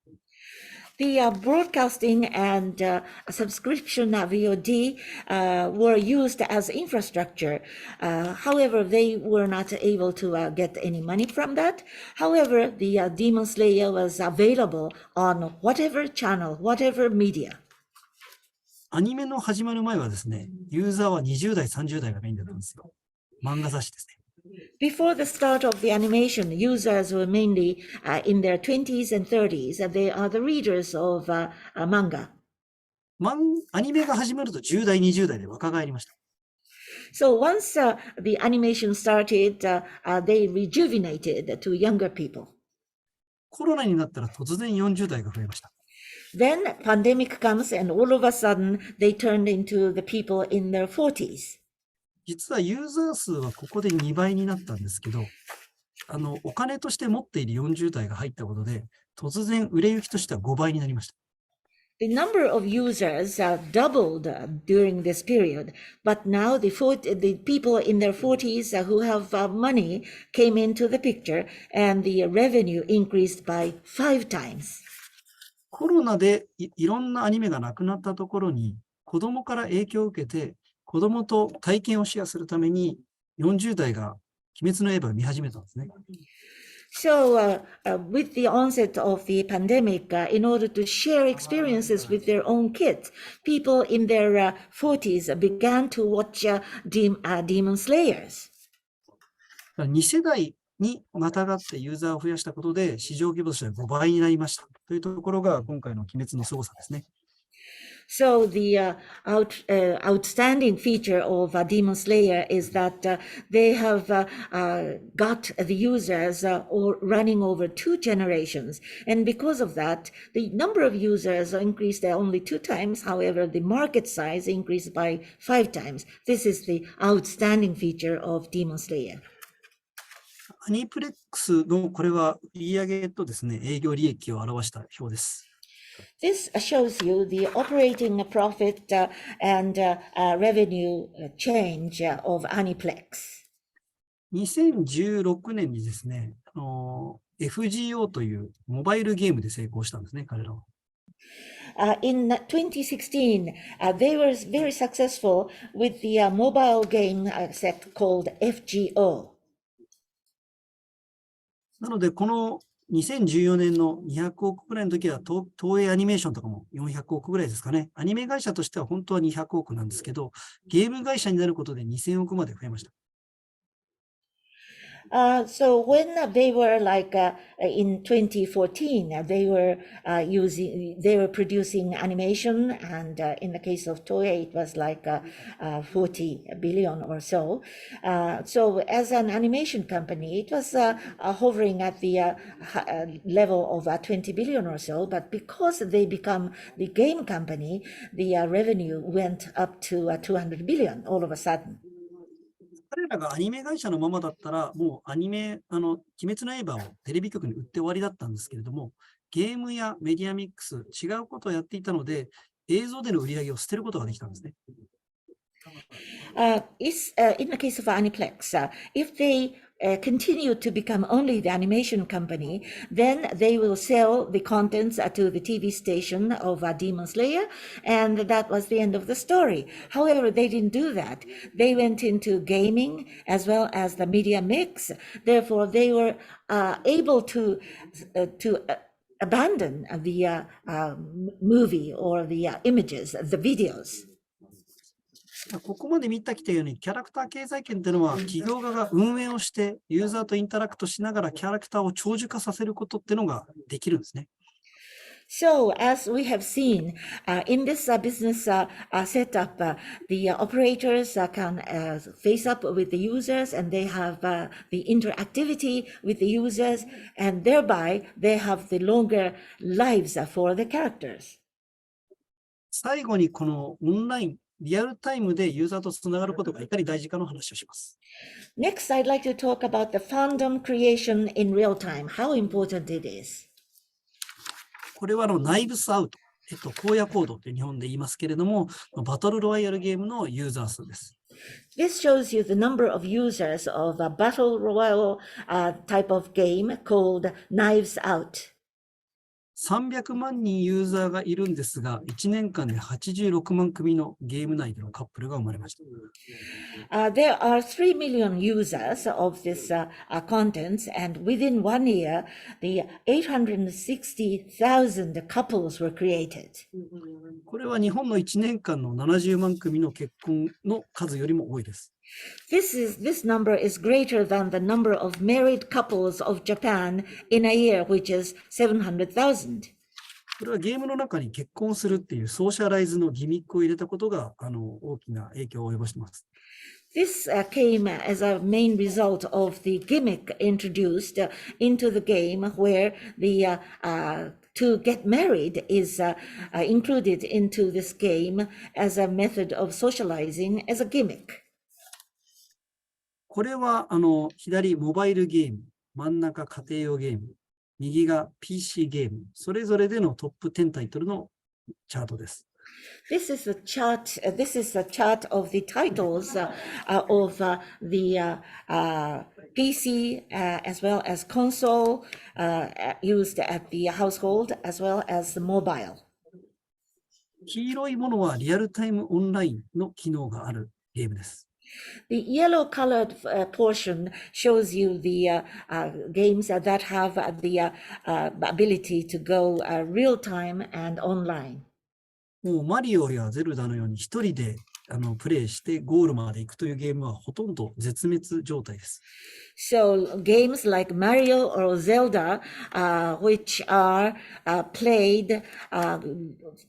The broadcasting and subscription VOD were used as infrastructure. However, they were not able to get any money from that. However, the Demon Slayer was available on whatever channel, whatever media. アニメの始まる前はですね、ユーザーは20代、30代がメインだったんですよ。漫画雑誌ですね。Before the start of the animation, users were mainly in their 20s and 30s. They are the readers of manga. アニメが始まると10代、20代で若返りました。So once the animation started, they rejuvenated to younger people. コロナになったら突然40代が増えました。Then pandemic comes and all of a sudden they turned into the people in their 40s. 実はユーザー数はここで2倍になったんですけど、お金として持っている40代が入ったことで、突然売れ行きとしては5倍になりました。The number of users doubled during this period, but now the people in their 40s who have money came into the picture and the revenue increased by 5 times. コロナでいろんなアニメがなくなったところに、子供から影響を受けて、子供と体験をシェアするために、40代が鬼滅の刃を見始めたんですね。So, with the onset of the pandemic, in order to share experiences with their own kids, people in their 40s began to watch Demon Slayers. 2世代にまたがってユーザーを増やしたことで、市場規模としては5倍になりましたというところが今回の鬼滅の凄さですね。So the outstanding feature of Demon Slayer is that they have got the users running over 2 generations. And because of that, the number of users increased only 2 times. However, the market size increased by 5 times. This is the outstanding feature of Demon Slayer. アニプレックスのこれは売上とですね、営業利益を表した表です。This shows you the operating profit and revenue change of Aniplex. 2016年にですね、FGO というモバイルゲームで成功したんですね、彼らは。In 2016, they were very successful with the mobile game set called FGO. なので、この2014年の200億ぐらいの時は、東映アニメーションとかも400億ぐらいですかね。アニメ会社としては本当は200億なんですけど、ゲーム会社になることで2000億まで増えました。So when they were in 2014, they were producing animation, and in the case of Toei, it was 40 billion or so. So as an animation company, it was hovering at the level of 20 billion or so. But because they become the game company, the revenue went up to 200 billion all of a sudden. 彼らがアニメ会社のままだったら、もう鬼滅の刃をテレビ局に売って終わりだったんですけれども、ゲームやメディアミックス、違うことをやっていたので、映像での売り上げを捨てることができたんですね。In the case of Aniplex, if they continue to become only the animation company, then they will sell the contents to the TV station of Demon Slayer, and that was the end of the story. However, they didn't do that. They went into gaming as well as the media mix. Therefore, they were able to abandon the movie or the images, the videos. ここまで見たきたように、キャラクター経済圏というのは、企業側が運営をして、ユーザーとインタラクトしながらキャラクターを長寿化させることっていうのができるんですね。So, as we have seen, in this business setup, the operators can face up with the users, and they have the interactivity with the users, and thereby they have the longer lives for the characters. 最後にこのオンライン、リアルタイムでユーザーとつながることがいかに大事かの話をします。Next, I'd like to talk about the fandom creation in real time, how important it is. これはナイブスアウト、荒野行動という日本で言いますけれども、バトルロワイヤルゲームのユーザー数です。This shows you the number of users of a battle royale type of game called Knives Out. 300万人ユーザーがいるんですが、1年間で86万組のゲーム内でのカップルが生まれました。There are 3 million users of this contents, and within 1 year, the 860,000 couples were created. これは日本の1年間の70万組の結婚の数よりも多いです。This number is greater than the number of married couples of Japan in a year, which is 700,000. これはゲームの中に結婚するっていうソーシャライズのギミックを入れたことが大きな影響を及ぼしています。This came as a main result of the gimmick introduced into the game, where the to get married is included into this game as a method of socializing as a gimmick. これは左モバイルゲーム、真ん中家庭用ゲーム、右が PC ゲーム、それぞれでのトップ10タイトルのチャートです。This is a chart. This is a chart of the titles of the PC as well as console used at the household as well as the mobile. 黄色いものはリアルタイムオンラインの機能があるゲームです。The yellow-colored portion shows you the games that have the ability to go real-time and online. もうマリオやゼルダのように一人でプレイしてゴールまで行くというゲームはほとんど絶滅状態です。So games like Mario or Zelda, which are played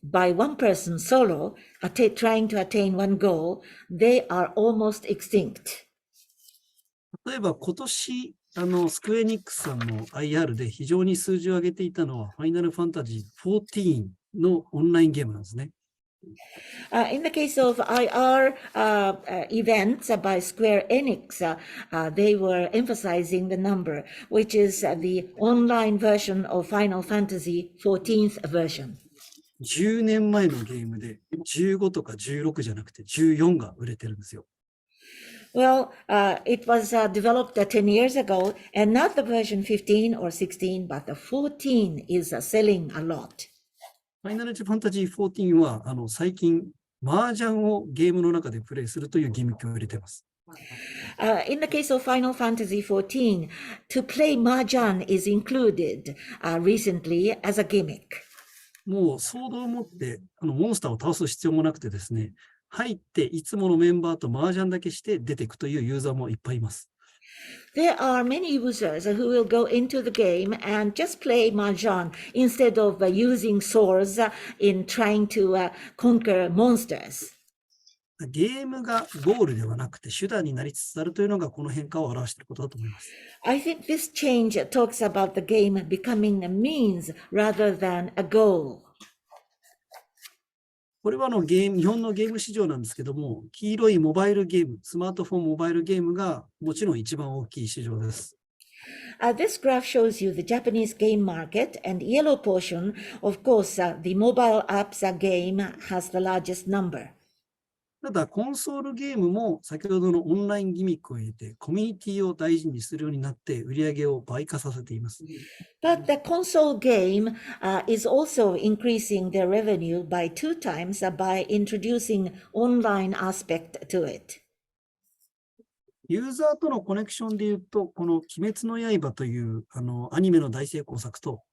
by one person solo, trying to attain one goal, they are almost extinct. 例えば今年スクエニックスさんの IR で非常に数字を上げていたのはファイナルファンタジー14のオンラインゲームなんですね。In the case of IR events by Square Enix, they were emphasizing the number, which is the online version of Final Fantasy 14th version. 10年前のゲームで15とか16じゃなくて14が売れてるんですよ。Well, it was developed 10 years ago, and not the version 15 or 16, but the 14 is selling a lot. ファイナルファンタジー14は最近、麻雀をゲームの中でプレイするというギミックを入れています。In the case of Final Fantasy 14, to play Mahjong is included recently as a gimmick. もうソードを持ってモンスターを倒す必要もなくてですね、入っていつものメンバーと麻雀だけして出ていくというユーザーもいっぱいいます。There are many users who will go into the game and just play mahjong instead of using swords in trying to conquer monsters. ゲームがゴールではなくて手段になりつつあるというのがこの変化を表していることだと思います。I think this change talks about the game becoming a means rather than a goal. これは日本のゲーム市場なんですけども、黄色いモバイルゲーム、スマートフォンモバイルゲームがもちろん一番大きい市場です。This graph shows you the Japanese game market, and yellow portion, of course, the mobile apps game has the largest number. ただ、コンソールゲームも先ほどのオンラインギミックを入れて、コミュニティを大事にするようになって、売り上げを倍化させています。But the console game is also increasing their revenue by 2 times by introducing online aspect to it. ユーザーとのコネクションで言うと、この鬼滅の刃というアニメの大成功作と、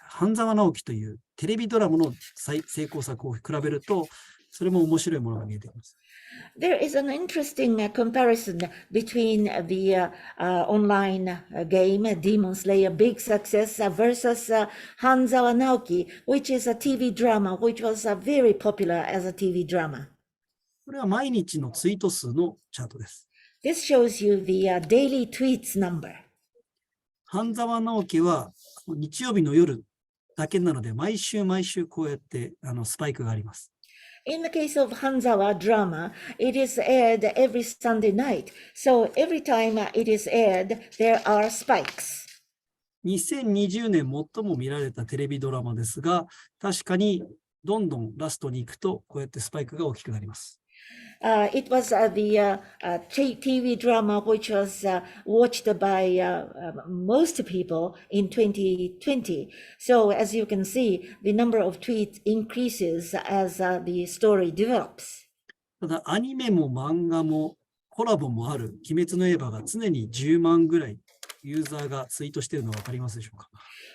半沢直樹というテレビドラマの成功作を比べると、それも面白いものが見えてきます。There is an interesting comparison between the online game Demon Slayer Big Success versus Hanzawa Naoki, which is a TV drama, which was very popular as a TV drama. これは毎日のツイート数のチャートです。This shows you the daily tweets number. 半沢直樹は日曜日の夜だけなので、毎週こうやってスパイクがあります。In the case of Hanzawa drama, it is aired every Sunday night. So every time it is aired, there are spikes. 2020年最も見られたテレビドラマですが、確かにどんどんラストに行くと、こうやってスパイクが大きくなります。It was the TV drama which was watched by most people in 2020. So as you can see, the number of tweets increases as the story develops. ただ、アニメも漫画もコラボもある鬼滅の刃が常に10万ぐらいユーザーがツイートしているのは分かりますでしょうか？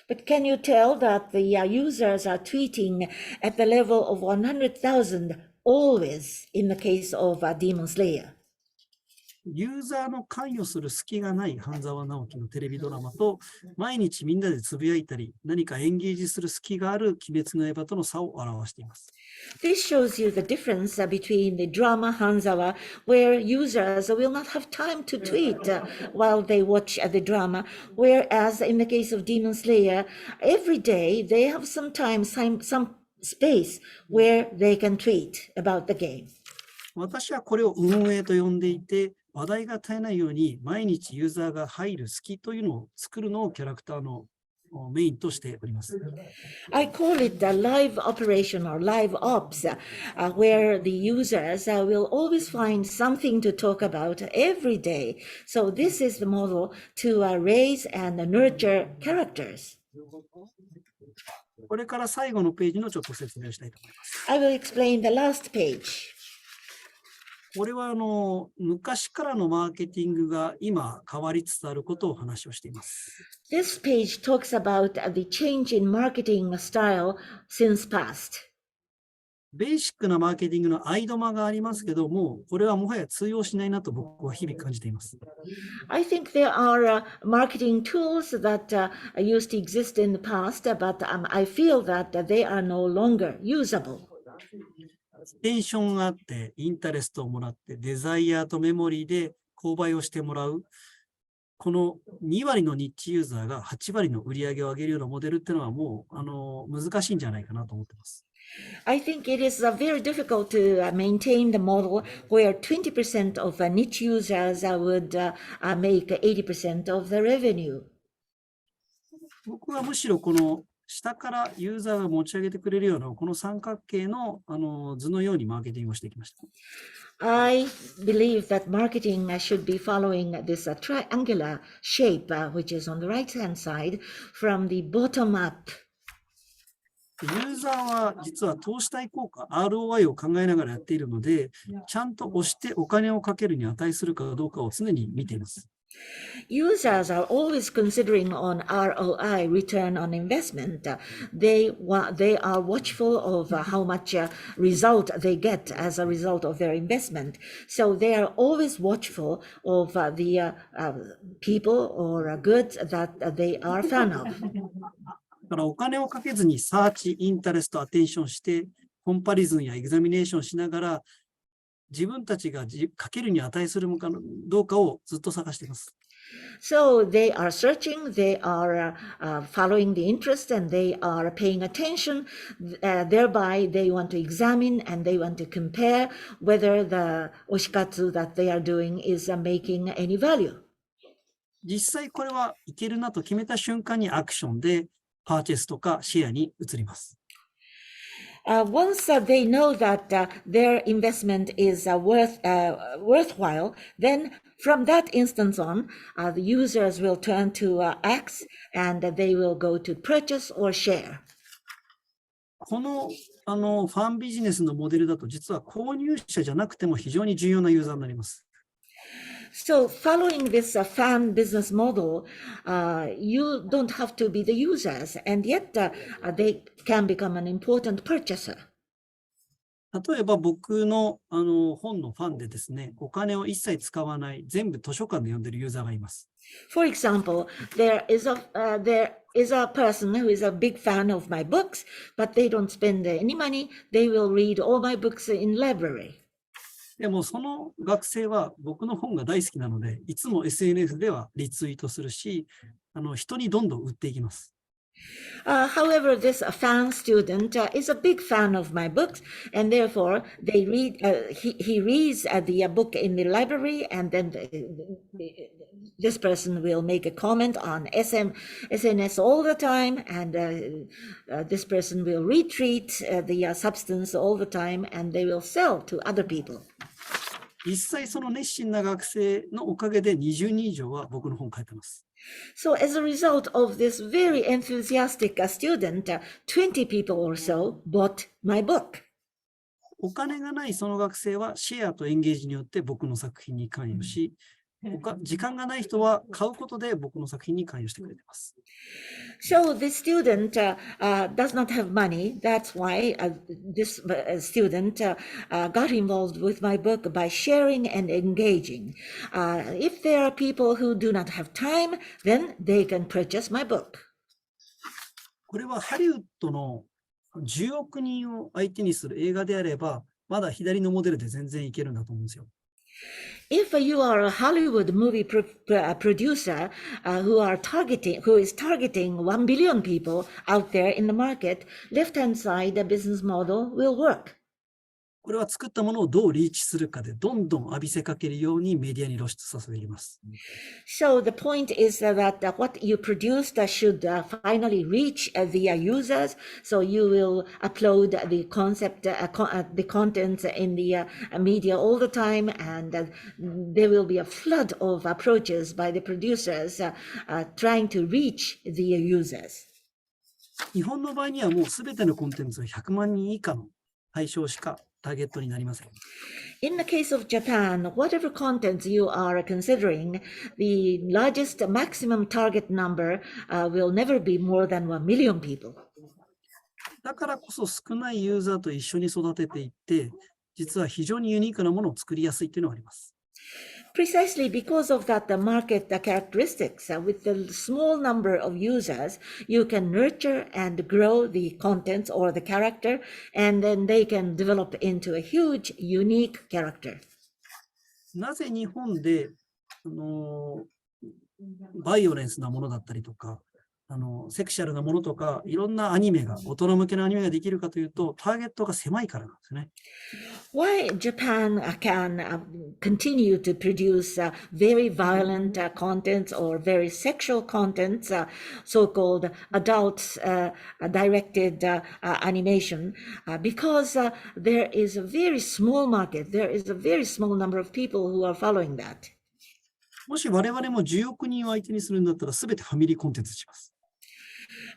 But can you tell that the users are tweeting at the level of 100,000 always in the case of Demon Slayer? ユーザーの関与する隙がない半沢直樹のテレビドラマと、毎日みんなでつぶやいたり、何かエンゲージする隙がある鬼滅の刃との差を表しています。This shows you the difference between the drama Hanzawa, where users will not have time to tweet while they watch the drama, whereas in the case of Demon Slayer, every day they have some time, some space where they can tweet about the game. 私はこれを運営と呼んでいて、話題が絶えないように毎日ユーザーが入る隙というのを作るのをキャラクターのメインとしております。I call it the live operation or live ops, where the users will always find something to talk about every day. So this is the model to raise and nurture characters. これから最後のページのちょっと説明をしたいと思います。I will explain the last page. これは昔からのマーケティングが今変わりつつあることを話をしています。This page talks about the change in marketing style since past. ベーシックなマーケティングのアイドマがありますけども、これはもはや通用しないなと僕は日々感じています。I think there are marketing tools that used to exist in the past, but I feel that they are no longer usable. テンションがあって、インタレストをもらって、デザイアとメモリーで購買をしてもらう。この2割のニッチユーザーが8割の売り上げを上げるようなモデルっていうのはもう難しいんじゃないかなと思っています。I think it is very difficult to maintain the model where 20% of niche users would make 80% of the revenue. 僕はむしろこの下からユーザーが持ち上げてくれるようなこの三角形の図のようにマーケティングをしてきました。I believe that marketing should be following this triangular shape, which is on the right-hand side from the bottom up. ユーザーは実は投資対効果 ROI を考えながらやっているので、ちゃんと押してお金をかけるに値するかどうかを常に見ています。Users are always considering on ROI, return on investment. They are watchful of how much result they get as a result of their investment. So they are always watchful of the people or goods that they are fan of. だからお金をかけずにサーチ、インタレスト、アテンションして、コンパリズンやエグザミネーションしながら、自分たちがかけるに値するものかどうかをずっと探しています。So they are searching, they are following the interest, and they are paying attention. Thereby, they want to examine and they want to compare whether the Oshikatsu that they are doing is making any value. 実際これはいけるなと決めた瞬間にアクションでパーチェスとかシェアに移ります。Once they know that their investment is worthwhile, then from that instance on, the users will turn to acts and they will go to purchase or share. このファンビジネスのモデルだと実は購入者じゃなくても非常に重要なユーザーになります。So following this fan business model, you don't have to be the users, and yet they can become an important purchaser. 例えば僕の本のファンでですね、お金を一切使わない、全部図書館で読んでるユーザーがいます。For example, there is a person who is a big fan of my books, but they don't spend any money. They will read all my books in library. でもその学生は僕の本が大好きなので、いつも SNS ではリツイートするし、人にどんどん売っていきます。However, this fan student is a big fan of my books, and therefore he reads the book in the library, and then this person will make a comment on SNS all the time, and this person will retweet the substance all the time, and they will sell to other people. 実際その熱心な学生のおかげで20人以上は僕の本を書いてます。So as a result of this very enthusiastic student, 20 people or so bought my book. お金がないその学生はシェアとエンゲージによって僕の作品に関与し、時間がない人は買うことで僕の作品に関与してくれています。So the student does not have money. That's why this student got involved with my book by sharing and engaging. If there are people who do not have time, then they can purchase my book. これはハリウッドの10億人を相手にする映画であれば、まだ左のモデルで全然いけるんだと思うんですよ。If you are a Hollywood movie producer who is targeting 1 billion people out there in the market, left-hand side, the business model will work. これは作ったものをどうリーチするかで、どんどん浴びせかけるようにメディアに露出させています。So the point is that what you produced should finally reach the users. So you will upload the the contents in the media all the time, and there will be a flood of approaches by the producers trying to reach the users. 日本の場合にはもうすべてのコンテンツが100万人以下の対象しかターゲットになりません。In the case of Japan, whatever contents you are considering, the largest maximum target number will never be more than 1 million people. だからこそ少ないユーザーと一緒に育てていって、実は非常にユニークなものを作りやすいというのがあります。Precisely because of that, the market characteristics, with the small number of users, you can nurture and grow the contents or the character, and then they can develop into a huge, unique character. なぜ日本でバイオレンスなものだったりとか、セクシャルなものとか、いろんなアニメが、大人向けのアニメができるかというと、ターゲットが狭いからなんですね。Why Japan can continue to produce very violent contents or very sexual contents, so-called adult-directed animation, because there is a very small market, there is a very small number of people who are following that. もし我々も10億人を相手にするんだったら、すべてファミリーコンテンツします。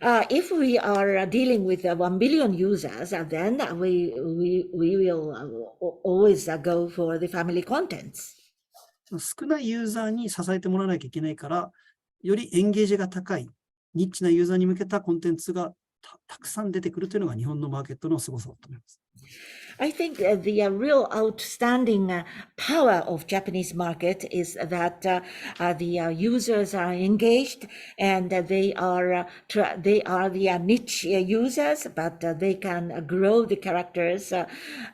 If we are dealing with 1 billion users, then we will always go for the family contents. 少ないユーザーに支えてもらわなきゃいけないから、よりエンゲージが高い、ニッチなユーザーに向けたコンテンツがたくさん出てくるというのが日本のマーケットの凄さだと思います。I think the real outstanding power of Japanese market is that the users are engaged and they are the niche users, but they can grow the characters.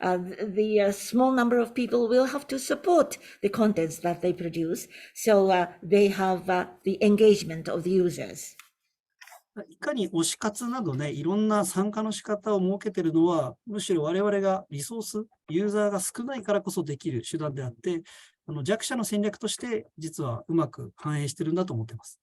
The small number of people will have to support the contents that they produce, so they have the engagement of the users. いかに推し活などね、いろんな参加の仕方を設けているのは、むしろ我々がリソース、ユーザーが少ないからこそできる手段であって、弱者の戦略として実はうまく反映しているんだと思っています。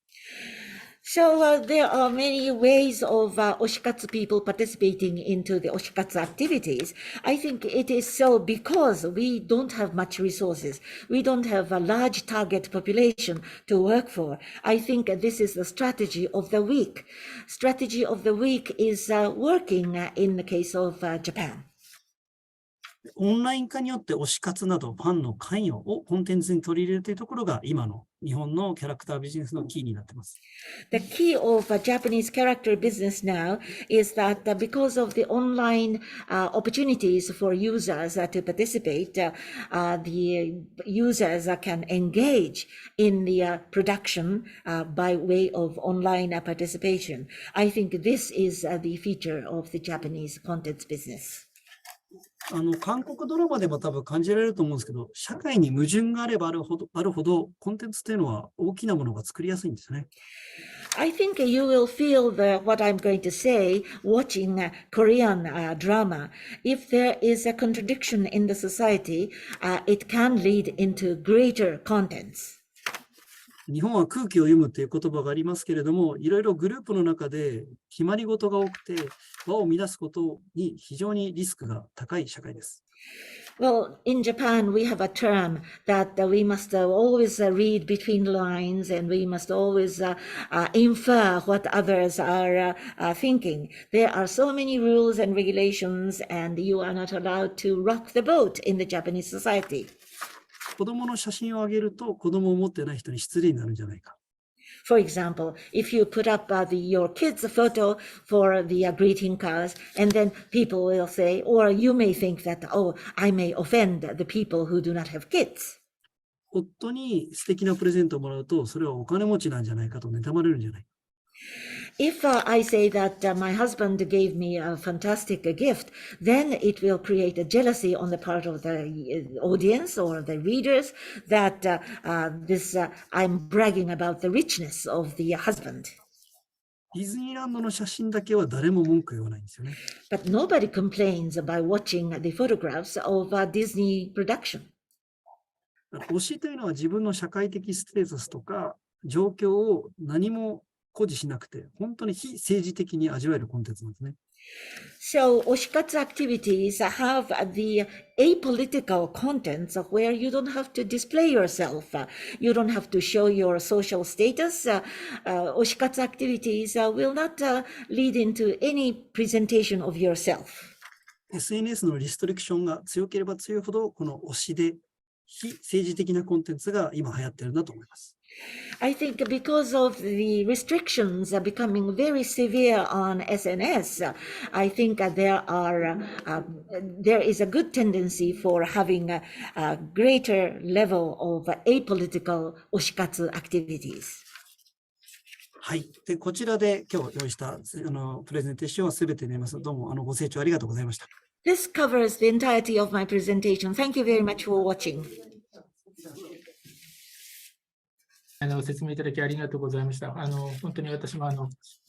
So there are many ways of Oshikatsu people participating into the Oshikatsu activities. I think it is so because we don't have much resources. We don't have a large target population to work for. I think this is the strategy of the week. Strategy of the week is working in the case of Japan. オンライン化によって推し活などファンの関与をコンテンツに取り入れるというところが今の日本のキャラクタービジネスのキーになっています。The key of Japanese character business now is that because of the online opportunities for users to participate, the users can engage in the production by way of online participation. I think this is the feature of the Japanese content business. 韓国ドラマでも多分感じられると思うんですけど、社会に矛盾があればあるほど、コンテンツっていうのは大きなものが作りやすいんですね。I think you will feel what I'm going to say watching Korean drama. If there is a contradiction in the society, it can lead into greater contents. 日本は空気を読むという言葉がありますけれども、いろいろグループの中で決まり事が多くて、輪を乱すことに非常にリスクが高い社会です。Well, in Japan, we have a term that we must always read between the lines and we must always infer what others are thinking. There are so many rules and regulations and you are not allowed to rock the boat in the Japanese society. 子供の写真を上げると子供を持ってない人に失礼になるんじゃないか。For example, if you put up your kid's photo for the greeting cards, and then people will say, or you may think that, oh, I may offend the people who do not have kids. 夫に素敵なプレゼントをもらうと、それはお金持ちなんじゃないかと妬まれるんじゃないか。If I say that my husband gave me a fantastic gift, then it will create a jealousy on the part of the audience or the readers that I'm bragging about the richness of the husband. ディズニーランドの写真だけは誰も文句言わないんですよね。But nobody complains by watching the photographs of a Disney production. 推しというのは自分の社会的ステータスとか状況を何も誇示しなくて、本当に非政治的に味わえるコンテンツなんですね。So Oshikatsu activities have the apolitical contents where you don't have to display yourself. You don't have to show your social status. Oshikatsu activities will not lead into any presentation of yourself. SNS のリストリクションが強ければ強いほど、この推しで非政治的なコンテンツが今流行ってるんだと思います。I think because of the restrictions becoming very severe on SNS, I think there is a good tendency for having a greater level of apolitical Oshikatsu activities. はい。で、こちらで今日用意したプレゼンテーションはすべてになります。どうもご清聴ありがとうございました。This covers the entirety of my presentation. Thank you very much for watching. 説明いただきありがとうございました。本当に私も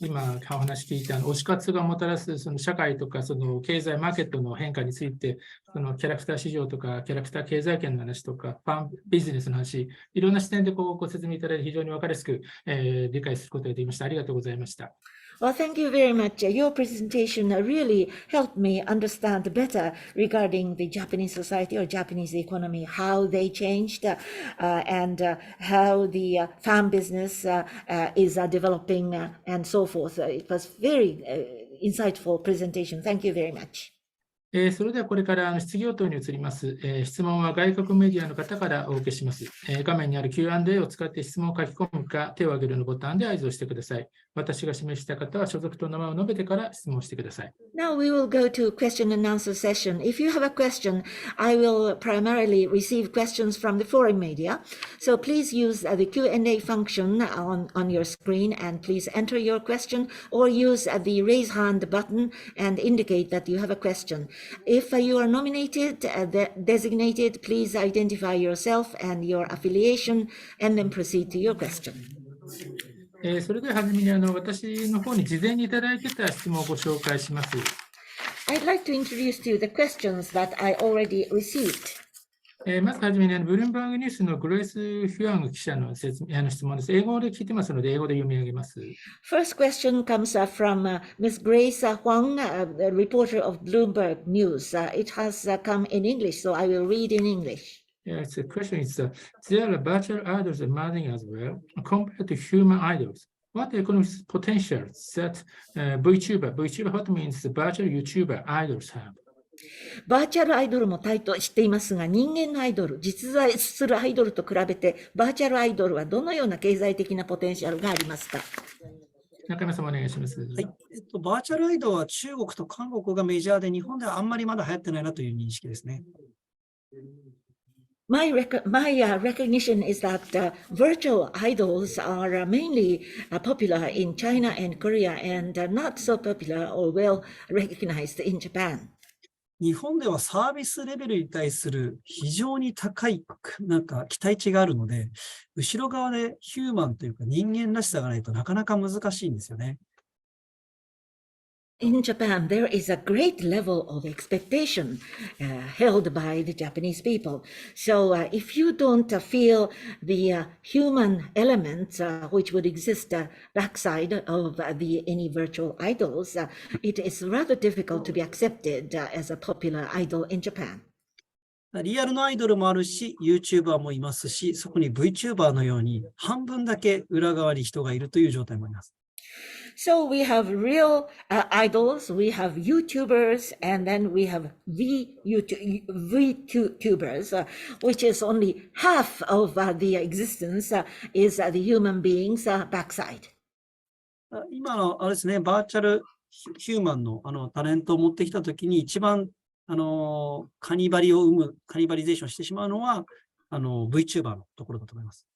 今お話聞いた推し活がもたらすその社会とかその経済マーケットの変化について、そのキャラクター市場とかキャラクター経済圏の話とかファンビジネスの話、いろんな視点でご説明いただいて非常に分かりやすく、理解することができました。ありがとうございました。Well, thank you very much. Your presentation really helped me understand better regarding the Japanese society or Japanese economy, how they changed, and how the farm business is developing and so forth. It was very insightful presentation. Thank you very much. それではこれから質疑応答に移ります。質問は外国メディアの方からお受けします。画面にある Q&A を使って質問を書き込むか、手を挙げるのボタンで合図をしてください。私が示した方は所属と名前を述べてから質問してください。Now we will go to question and answer session. If you have a question, I will primarily receive questions from the foreign media. So please use the Q&A function on your screen and please enter your question or use the raise hand button and indicate that you have a question. If you are nominated, designated, please identify yourself and your affiliation and then proceed to your question. それでは初めに私の方に事前にいただいてた質問をご紹介します。I'd like to introduce to you the questions that I already received. まずはじめにブルームバーグニュースのグレース・ヒュアング記者の質問です。英語で聞いてますので、英語で読み上げます。First question comes from Ms. Grace Huang, the reporter of Bloomberg News. It has come in English, so I will read in English. Yes, the question is, there are virtual idols emerging as well, compared to human idols. What economic potentials that VTuber, what means the virtual YouTuber idols have? バーチャルアイドルも知っていますが、人間のアイドル、実在するアイドルと比べて、バーチャルアイドルはどのような経済的なポテンシャルがありますか？中山様お願いします。はい。バーチャルアイドルは中国と韓国がメジャーで、日本ではあんまりまだ流行ってないなという認識ですね。My recognition is that virtual idols are mainly popular in China and Korea and not so popular or well recognized in Japan. 日本ではサービスレベルに対する非常に高い期待値があるので、後ろ側でヒューマンというか人間らしさがないとなかなか難しいんですよね。In Japan, there is a great level of expectation held by the Japanese people. So if you don't feel the human elements which would exist backside of any virtual idols, it is rather difficult to be accepted as a popular idol in Japan. リアルのアイドルもあるし、YouTuber もいますし、そこに VTuber のように半分だけ裏側に人がいるという状態もあります。So we have real idols, we have YouTubers, and then we have VTubers, which is only half of the existence is the human being's backside. 今のあれですね、バーチャルヒューマンのタレントを持ってきたときに一番カニバリゼーションしてしまうのはVTuber のところだと思います。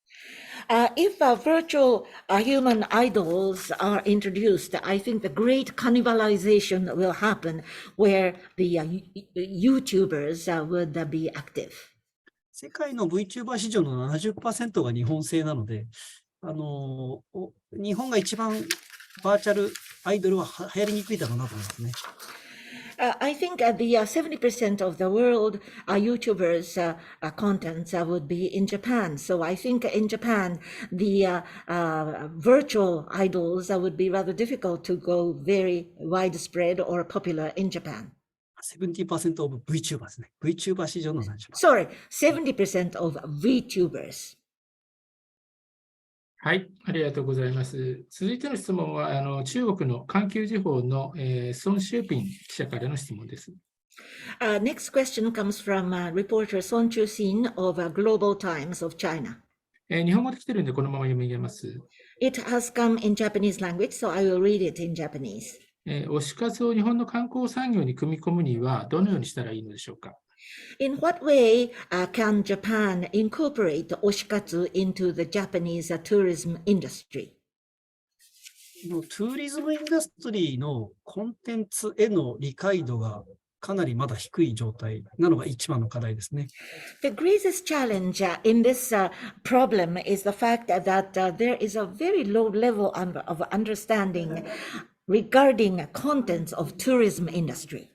If virtual human idols are introduced, I think the great cannibalization will happen where the YouTubers would be active. 世界の VTuber 市場の 70% が日本製なので、日本が一番バーチャルアイドルは流行りにくいだろうなと思いますね。I think the 70% of the world YouTubers contents would be in Japan. So I think in Japan, the virtual idols would be rather difficult to go very widespread or popular in Japan. 70% of VTuber ですね。VTuber 市場の 70%。Sorry, 70% of VTubers. はい、ありがとうございます。続いての質問は、中国の環球時報の、孫秀斌記者からの質問です。Next question comes from reporter Son Chu-sin of Global Times of China. 日本語で来てるんで、このまま読み上げます。It has come in Japanese language, so I will read it in Japanese. 推し活を日本の観光産業に組み込むには、どのようにしたらいいのでしょうか。In what way can Japan incorporate Oshikatsu into the Japanese tourism industry? トゥーリズムインダストリーのコンテンツへの理解度がかなりまだ低い状態なのが一番の課題ですね。The greatest challenge in this problem is the fact that there is a very low level of understanding regarding contents of tourism industry.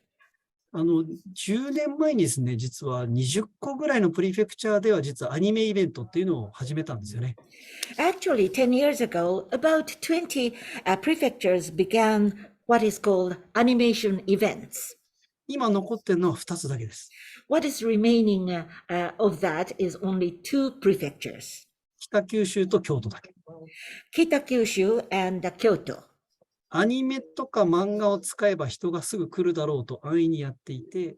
10年前にですね、実は20個ぐらいのプリフェクチャーでは実はアニメイベントっていうのを始めたんですよね。Actually, 10 years ago, about 20 prefectures began what is called animation events. 今残ってるのは2つだけです。What is remaining of that is only 2 prefectures. 北九州と京都だけ。Kitakyushu and Kyoto. アニメとか漫画を使えば人がすぐ来るだろうと安易にやっていて、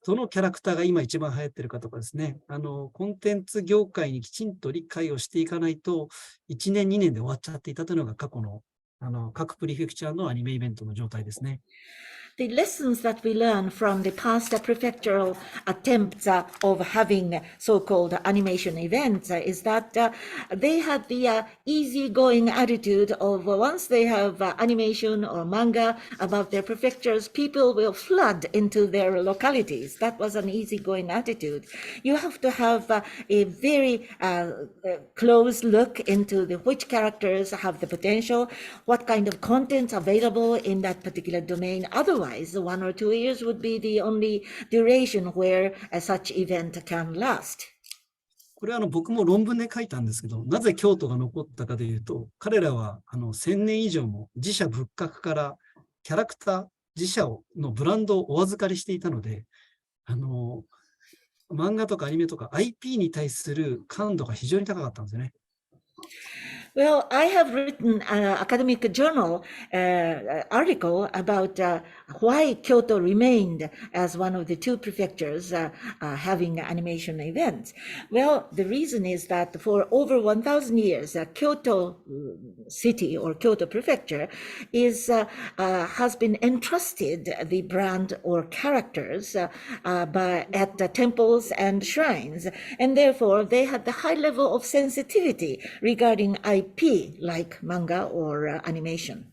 どのキャラクターが今一番流行ってるかとかですね、コンテンツ業界にきちんと理解をしていかないと、1年、2年で終わっちゃっていたというのが過去の、各プリフェクチャーのアニメイベントの状態ですね。The lessons that we learn from the past prefectural attempts of having so-called animation events is that they had the easygoing attitude of once they have animation or manga about their prefectures, people will flood into their localities. That was an easygoing attitude. You have to have a very close look into which characters have the potential, what kind of content available in that particular domain. Otherwise, 1 or 2 years would be the only duration where such event can last. これは僕も論文で書いたんですけど、なぜ京都が残ったかというと、彼らは1000年以上も自社仏閣からキャラクター、自社のブランドをお預かりしていたので、漫画とかアニメとか IP に対する感度が非常に高かったんですよね。Well, I have written an academic journal article about why Kyoto remained as one of the 2 prefectures having animation events. Well, the reason is that for over 1,000 years, Kyoto city or Kyoto prefecture has been entrusted the brand or characters at the temples and shrines, and therefore they had the high level of sensitivity regarding IP like manga or animation.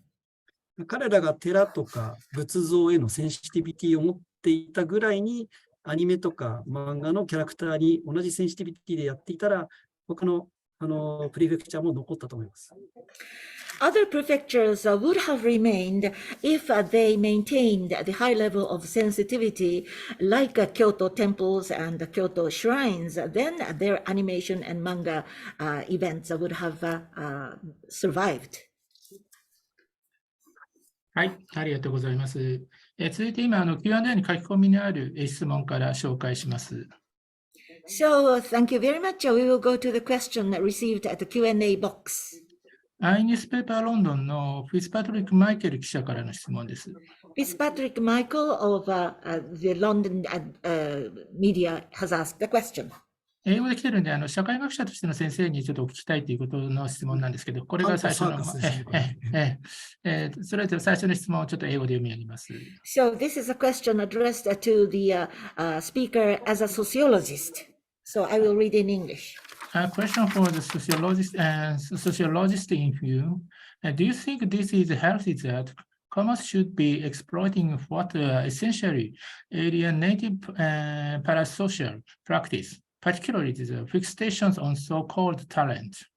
彼らが寺とか仏像へのセンシティビティを持っていたぐらいに、アニメとか漫画のキャラクターに同じセンシティビティでやっていたら、他のプリフェクチャーも残ったと思います。Other prefectures would have remained if they maintained the high level of sensitivity like Kyoto temples and Kyoto shrines. Then their animation and manga events would have survived. はい、ありがとうございます。続いて今、Q&A に書き込みのある質問から紹介します。So thank you very much. We will go to the question received at the Q&A box. アイニュースペーパーロンドンのフィスパトリック・マイケル記者からの質問です。Fitzpatrick Michael of the London media has asked the question. 英語で来てるんで、社会学者としての先生にちょっとお聞きたいということの質問なんですけど、これが最初の、それで最初の質問をちょっと英語で読み上げます。So this is a question addressed to the speaker as a sociologist. So I will read in English. A question for the sociologist in view. Do you think this is healthy that commerce should be exploiting what essentially alienative parasocial practice, particularly the fixations on so-called talent?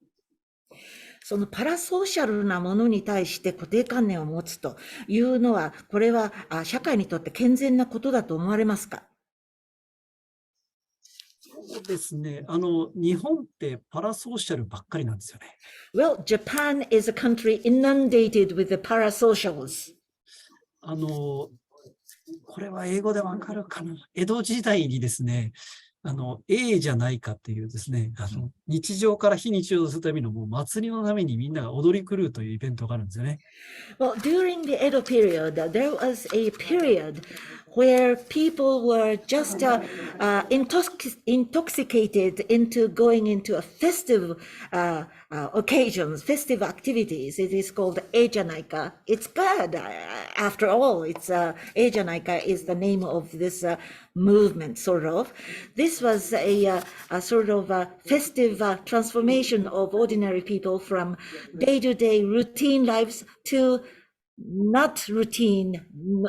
そのパラソーシャルなものに対して固定観念を持つというのは、これは社会にとって健全なことだと思われますか？そうですね。日本ってパラソーシャルばっかりなんですよね。Well, Japan is a country inundated with the parasocials. これは英語でわかるかな。江戸時代にですね、A じゃないかっていうですね、日常から非日常をするためのもう祭りのためにみんなが踊り狂うというイベントがあるんですよね。Well, during the Edo period, there was a period where people were just intoxicated into going into a festive occasions, festive activities. It is called Ejanaika. It's good. After all, it's Ejanaika is the name of this movement, sort of. This was a sort of a festive transformation of ordinary people from day-to-day routine lives to not routine,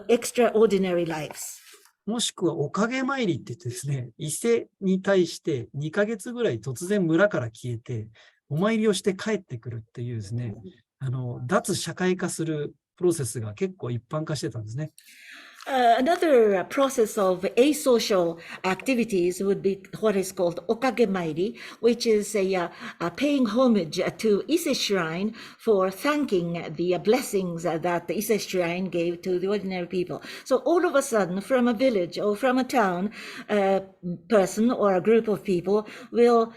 extraordinary lives. もしくはおかげ参りって言ってですね、伊勢に対して2ヶ月ぐらい突然村から消えて、お参りをして帰ってくるっていうですね、脱社会化するプロセスが結構一般化してたんですね。Another process of asocial activities would be what is called okagemairi, which is a paying homage to Ise Shrine for thanking the blessings that the Ise Shrine gave to the ordinary people. So all of a sudden, from a village or from a town, a person or a group of people will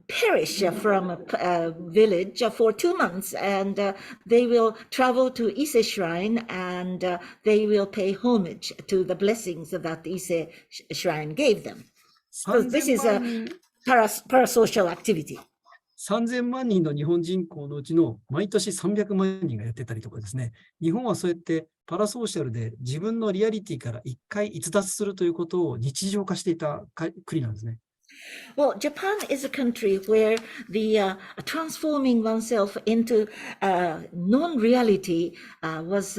perish from a village for 2 months, and they will travel to Ise Shrine, and they will pay homage to the blessings that the Ise Shrine gave them. So this is a parasocial activity. 3000万人の日本人口のうちの毎年300万人がやってたりとかですね、日本はそうやってパラソーシャルで自分のリアリティから一回逸脱するということを日常化していた国なんですね。Well, Japan is a country where the transforming oneself into non-reality was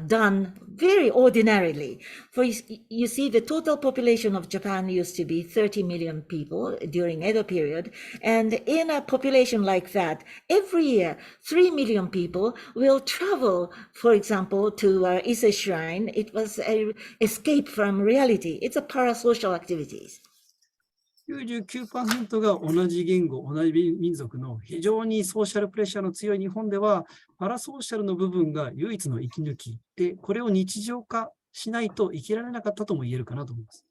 done very ordinarily. For you see, the total population of Japan used to be 30 million people during Edo period, and in a population like that, every year 3 million people will travel, for example, to Ise Shrine. It was an escape from reality. It's a parasocial activities. 99% が同じ言語、同じ民族の非常にソーシャルプレッシャーの強い日本では、パラソーシャルの部分が唯一の息抜きで、これを日常化しないと生きられなかったとも言えるかなと思います。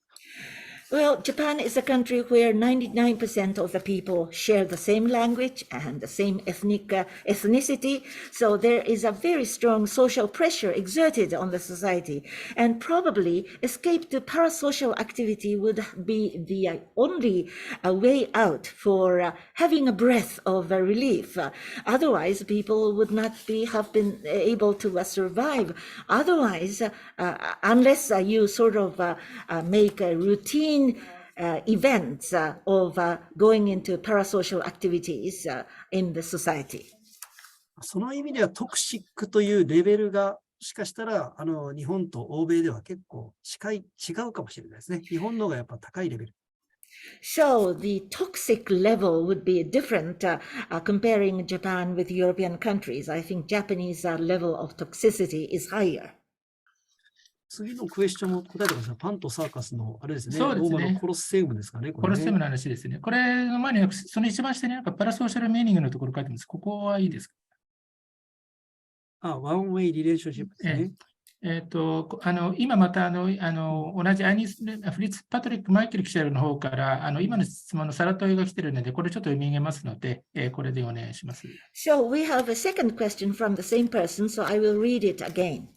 Well, Japan is a country where 99% of the people share the same language and the same ethnicity. So there is a very strong social pressure exerted on the society. And probably escape to parasocial activity would be the only way out for having a breath of relief. Otherwise, people would not have been able to survive. Otherwise, unless you sort of make a routine events of going into parasocial activities in the society. その意味ではトクシックというレベルがもしかしたら日本と欧米では結構違うかもしれないですね。日本の方がやっぱ高いレベル。So the toxic level would be different comparing Japan with European countries. I think Japanese level of toxicity is higher. 次のクエスチョンも答えてください。パンとサーカスのあれですね。そうですね。ローマのコロッセウムですかね。コロッセウムの話ですね。これの前に、その一番下にパラソーシャルミーニングのところ書いてます。ここはいいですか？ワンウェイリレーションシップですね。今また同じアニス・フリッツ・パトリック・マイケル記者の方から今の質問のさら問いが来ているので、これちょっと読み上げますので、これでお願いします。So we have a second question from the same person, so I will read it again.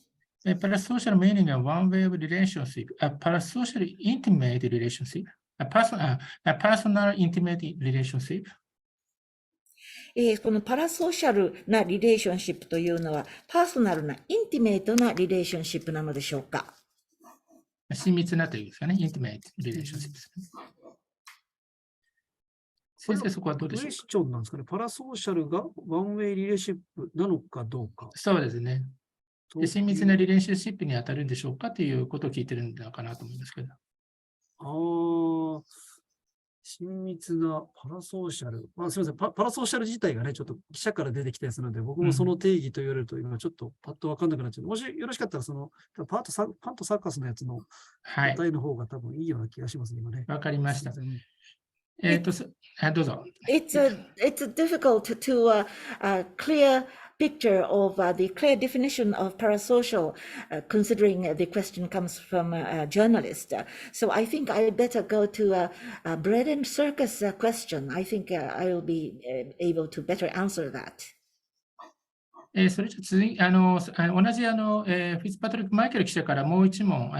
Parasocial meaning of one-way relationship, a parasocial intimate relationship, a personal intimate relationship. このパラソーシャルなリレーションシップというのは、パーソナルなインティメートなリレーションシップなのでしょうか？親密なというですかね、インティメートリレーションシップですね。先生、そこはどうでしょうか？クエスチョンなんですかね。パラソーシャルがワンウェイリレーシップなのかどうか。そうですね。親密なリレーションシップに当たるんでしょうかということを聞いてるんだかなと思いますけど。親密なパラソーシャル。すみません。パラソーシャル自体がね、ちょっと記者から出てきたやつなので、僕もその定義と言われると、今ちょっとパッと分かんなくなっちゃう。もしよろしかったら、パンとサーカスのやつの答えの方が多分いいような気がしますね、今ね。わかりました。どうぞ。It's difficult to clear picture of the clear definition of parasocial, considering the question comes from a journalist. So I think I better go to a bread and circus question. I think I will be able to better answer that. それじゃ次、同じフィッツパトリック・マイケル記者からもう一問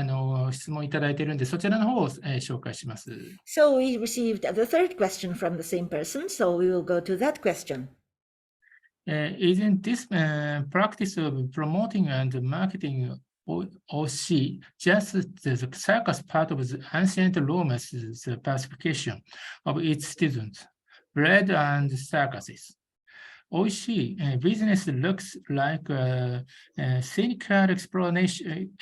質問いただいているので、そちらの方を紹介します。So we received the third question from the same person, so we will go to that question. Isn't this practice of promoting and marketing OC just the circus part of the ancient Rome's pacification of its citizens, bread and circuses? OC business looks like cynical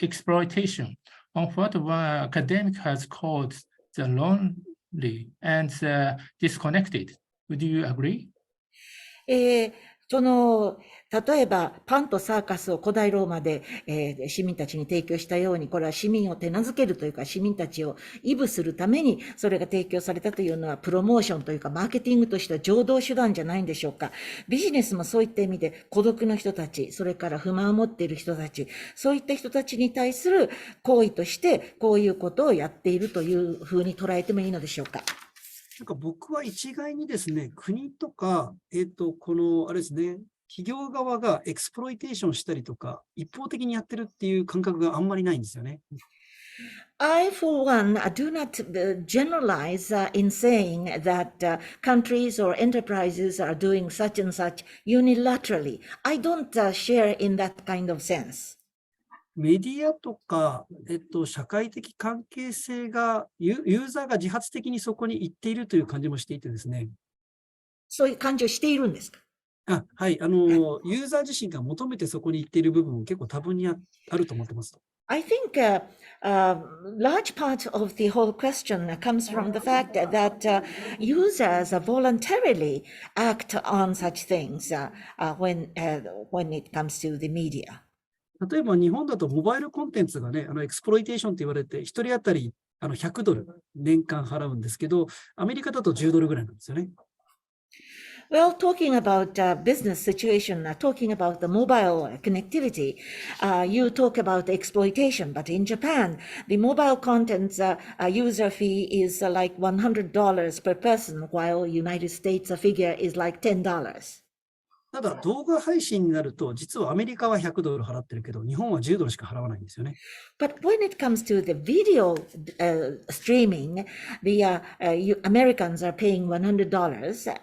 exploitation on what one academic has called the lonely and disconnected. Would you agree? 例えば、パンとサーカスを古代ローマで、市民たちに提供したように、これは市民を手なずけるというか、市民たちを鼓舞するために、それが提供されたというのは、プロモーションというか、マーケティングとしては常道手段じゃないんでしょうか。ビジネスもそういった意味で、孤独な人たち、それから不満を持っている人たち、そういった人たちに対する行為として、こういうことをやっているというふうに捉えてもいいのでしょうか。なんか僕は一概にですね、国とか、あれですね、企業側がエクスプロイテーションしたりとか、一方的にやってるっていう感覚があんまりないんですよね。I, for one, do not generalize in saying that countries or enterprises are doing such and such unilaterally. I don't share in that kind of sense. メディアとか、社会的関係性が、ユーザーが自発的にそこに行っているという感じもしていてですね。そういう感じをしているんですか？はい。ユーザー自身が求めてそこに行っている部分も結構多分にあると思ってます。I think large part of the whole question comes from the fact that users voluntarily act on such things when it comes to the media. 例えば日本だとモバイルコンテンツがね、エクスプロイテーションと言われて、一人当たり100ドル年間払うんですけど、アメリカだと10ドルぐらいなんですよね。Well, talking about business situation, talking about the mobile connectivity, you talk about exploitation, but in Japan, the mobile content's user fee is like $100 per person, while United States figure is like $10. ただ、動画配信になると、実はアメリカは100ドル払ってるけど、日本は10ドルしか払わないんですよね。But when it comes to the video streaming, the Americans are paying $100,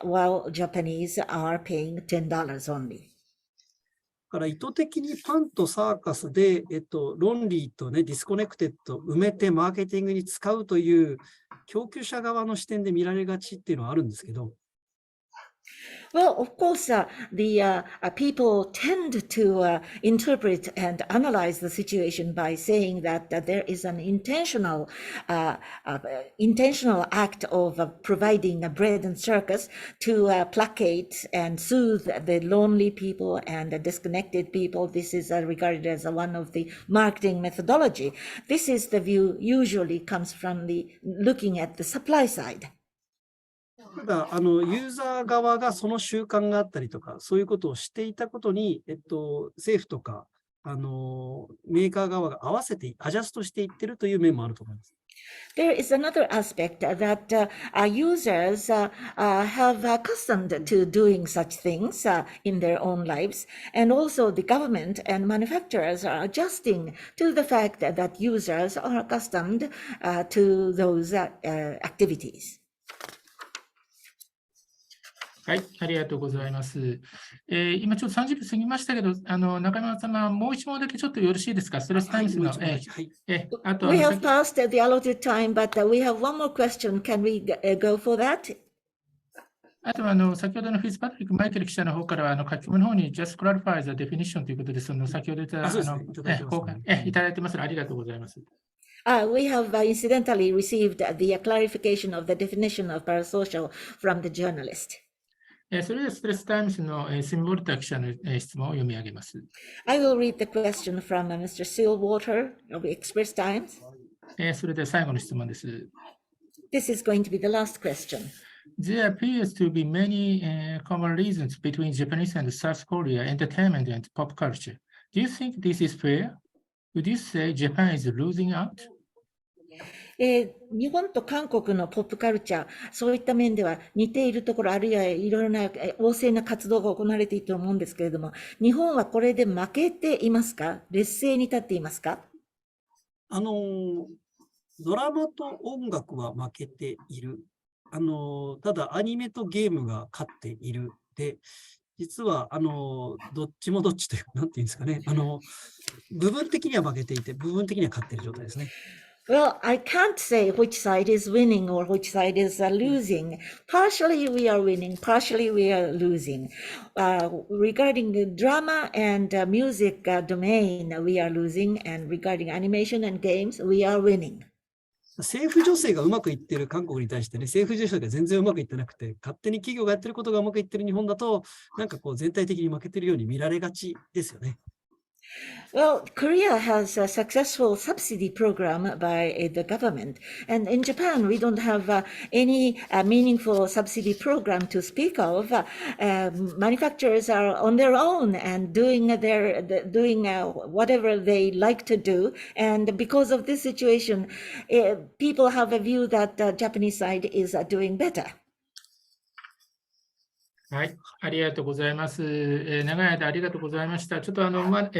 while Japanese are paying $10 only. だから意図的にパンとサーカスで、論理とね、ディスコネクテッド埋めてマーケティングに使うという供給者側の視点で見られがちっていうのはあるんですけど、Well, of course, the people tend to interpret and analyze the situation by saying that there is an intentional act of providing bread and circus to placate and soothe the lonely people and the disconnected people. This is regarded as one of the marketing methodology. This is the view usually comes from the looking at the supply side. ただ、ユーザー側がその習慣があったりとか、そういうことをしていたことに、政府とか、メーカー側が合わせて、アジャストしていってるという面もあると思います。There is another aspect that users have accustomed to doing such things in their own lives, and also the government and manufacturers are adjusting to the fact that users are accustomed to those activities. はい、ありがとうございます。今ちょっと30分過ぎましたけど、中山様、もう一問だけちょっとよろしいですか？ストレスタイムズの。あとWe have passed the allotted time, but we have one more question. Can we go for that? あと先ほどのフィッツパトリック・マイケル記者の方からは、書き込みの方に just clarify the definition ということで、先ほど言ったいただいてますので、ありがとうございます。We have incidentally received the clarification of the definition of parasocial from the journalist. それではストレスタイムズのスミボルタ記者の質問を読み上げます。I will read the question from Mr. Stillwater of Express Times. それでは最後の質問です。This is going to be the last question. There appears to be many common reasons between Japanese and South Korea entertainment and pop culture. Do you think this is fair? Would you say Japan is losing out? 日本と韓国のポップカルチャー、そういった面では似ているところ、あるいはいろいろな旺盛な活動が行われていると思うんですけれども、日本はこれで負けていますか？劣勢に立っていますか？ドラマと音楽は負けている。ただアニメとゲームが勝っている。で、実は、どっちもどっちという、なんていうんですかね。部分的には負けていて、部分的には勝っている状態ですね。Well, I can't say which side is winning or which side is losing. Partially we are winning, partially we are losing. Regarding the drama and music domain, we are losing, and regarding animation and games, we are winning. 政府助成がうまくいってる韓国に対してね、政府助成が全然うまくいってなくて、勝手に企業がやってることがうまくいってる日本だと、なんかこう全体的に負けてるように見られがちですよね。Well, Korea has a successful subsidy program by the government. And in Japan, we don't have any meaningful subsidy program to speak of. Manufacturers are on their own and doing whatever they like to do. And because of this situation, people have a view that the Japanese side is doing better. はい、ありがとうございます。長い間ありがとうございました。ちょっとまだ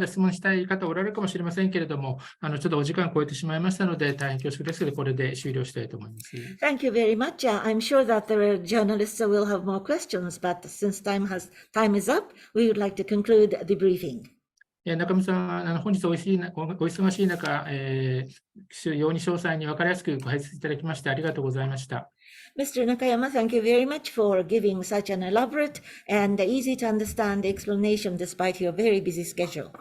質問したい方おられるかもしれませんけれども、ちょっとお時間超えてしまいましたので、大変恐縮ですが、これで終了したいと思います。Thank you very much. I'm sure that the journalists will have more questions, but since time is up, we would like to conclude the briefing. 中見さん、本日お忙しい中、用に詳細に分かりやすくご解説いただきましてありがとうございました。Mr. Nakayama, thank you very much for giving such an elaborate and easy to understand explanation despite your very busy schedule.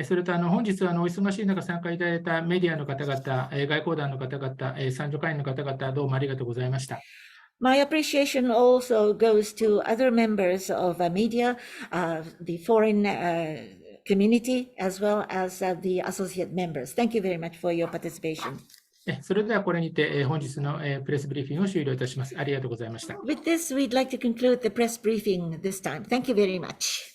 それと本日お忙しい中参加いただいたメディアの方々、外交団の方々、参助会員の方々、どうもありがとうございました。My appreciation also goes to other members of media, the foreign community, as well as the associate members. Thank you very much for your participation. それではこれにて本日のプレスブリーフィングを終了いたします。ありがとうございました。With this, we'd like to conclude the press briefing this time. Thank you very much.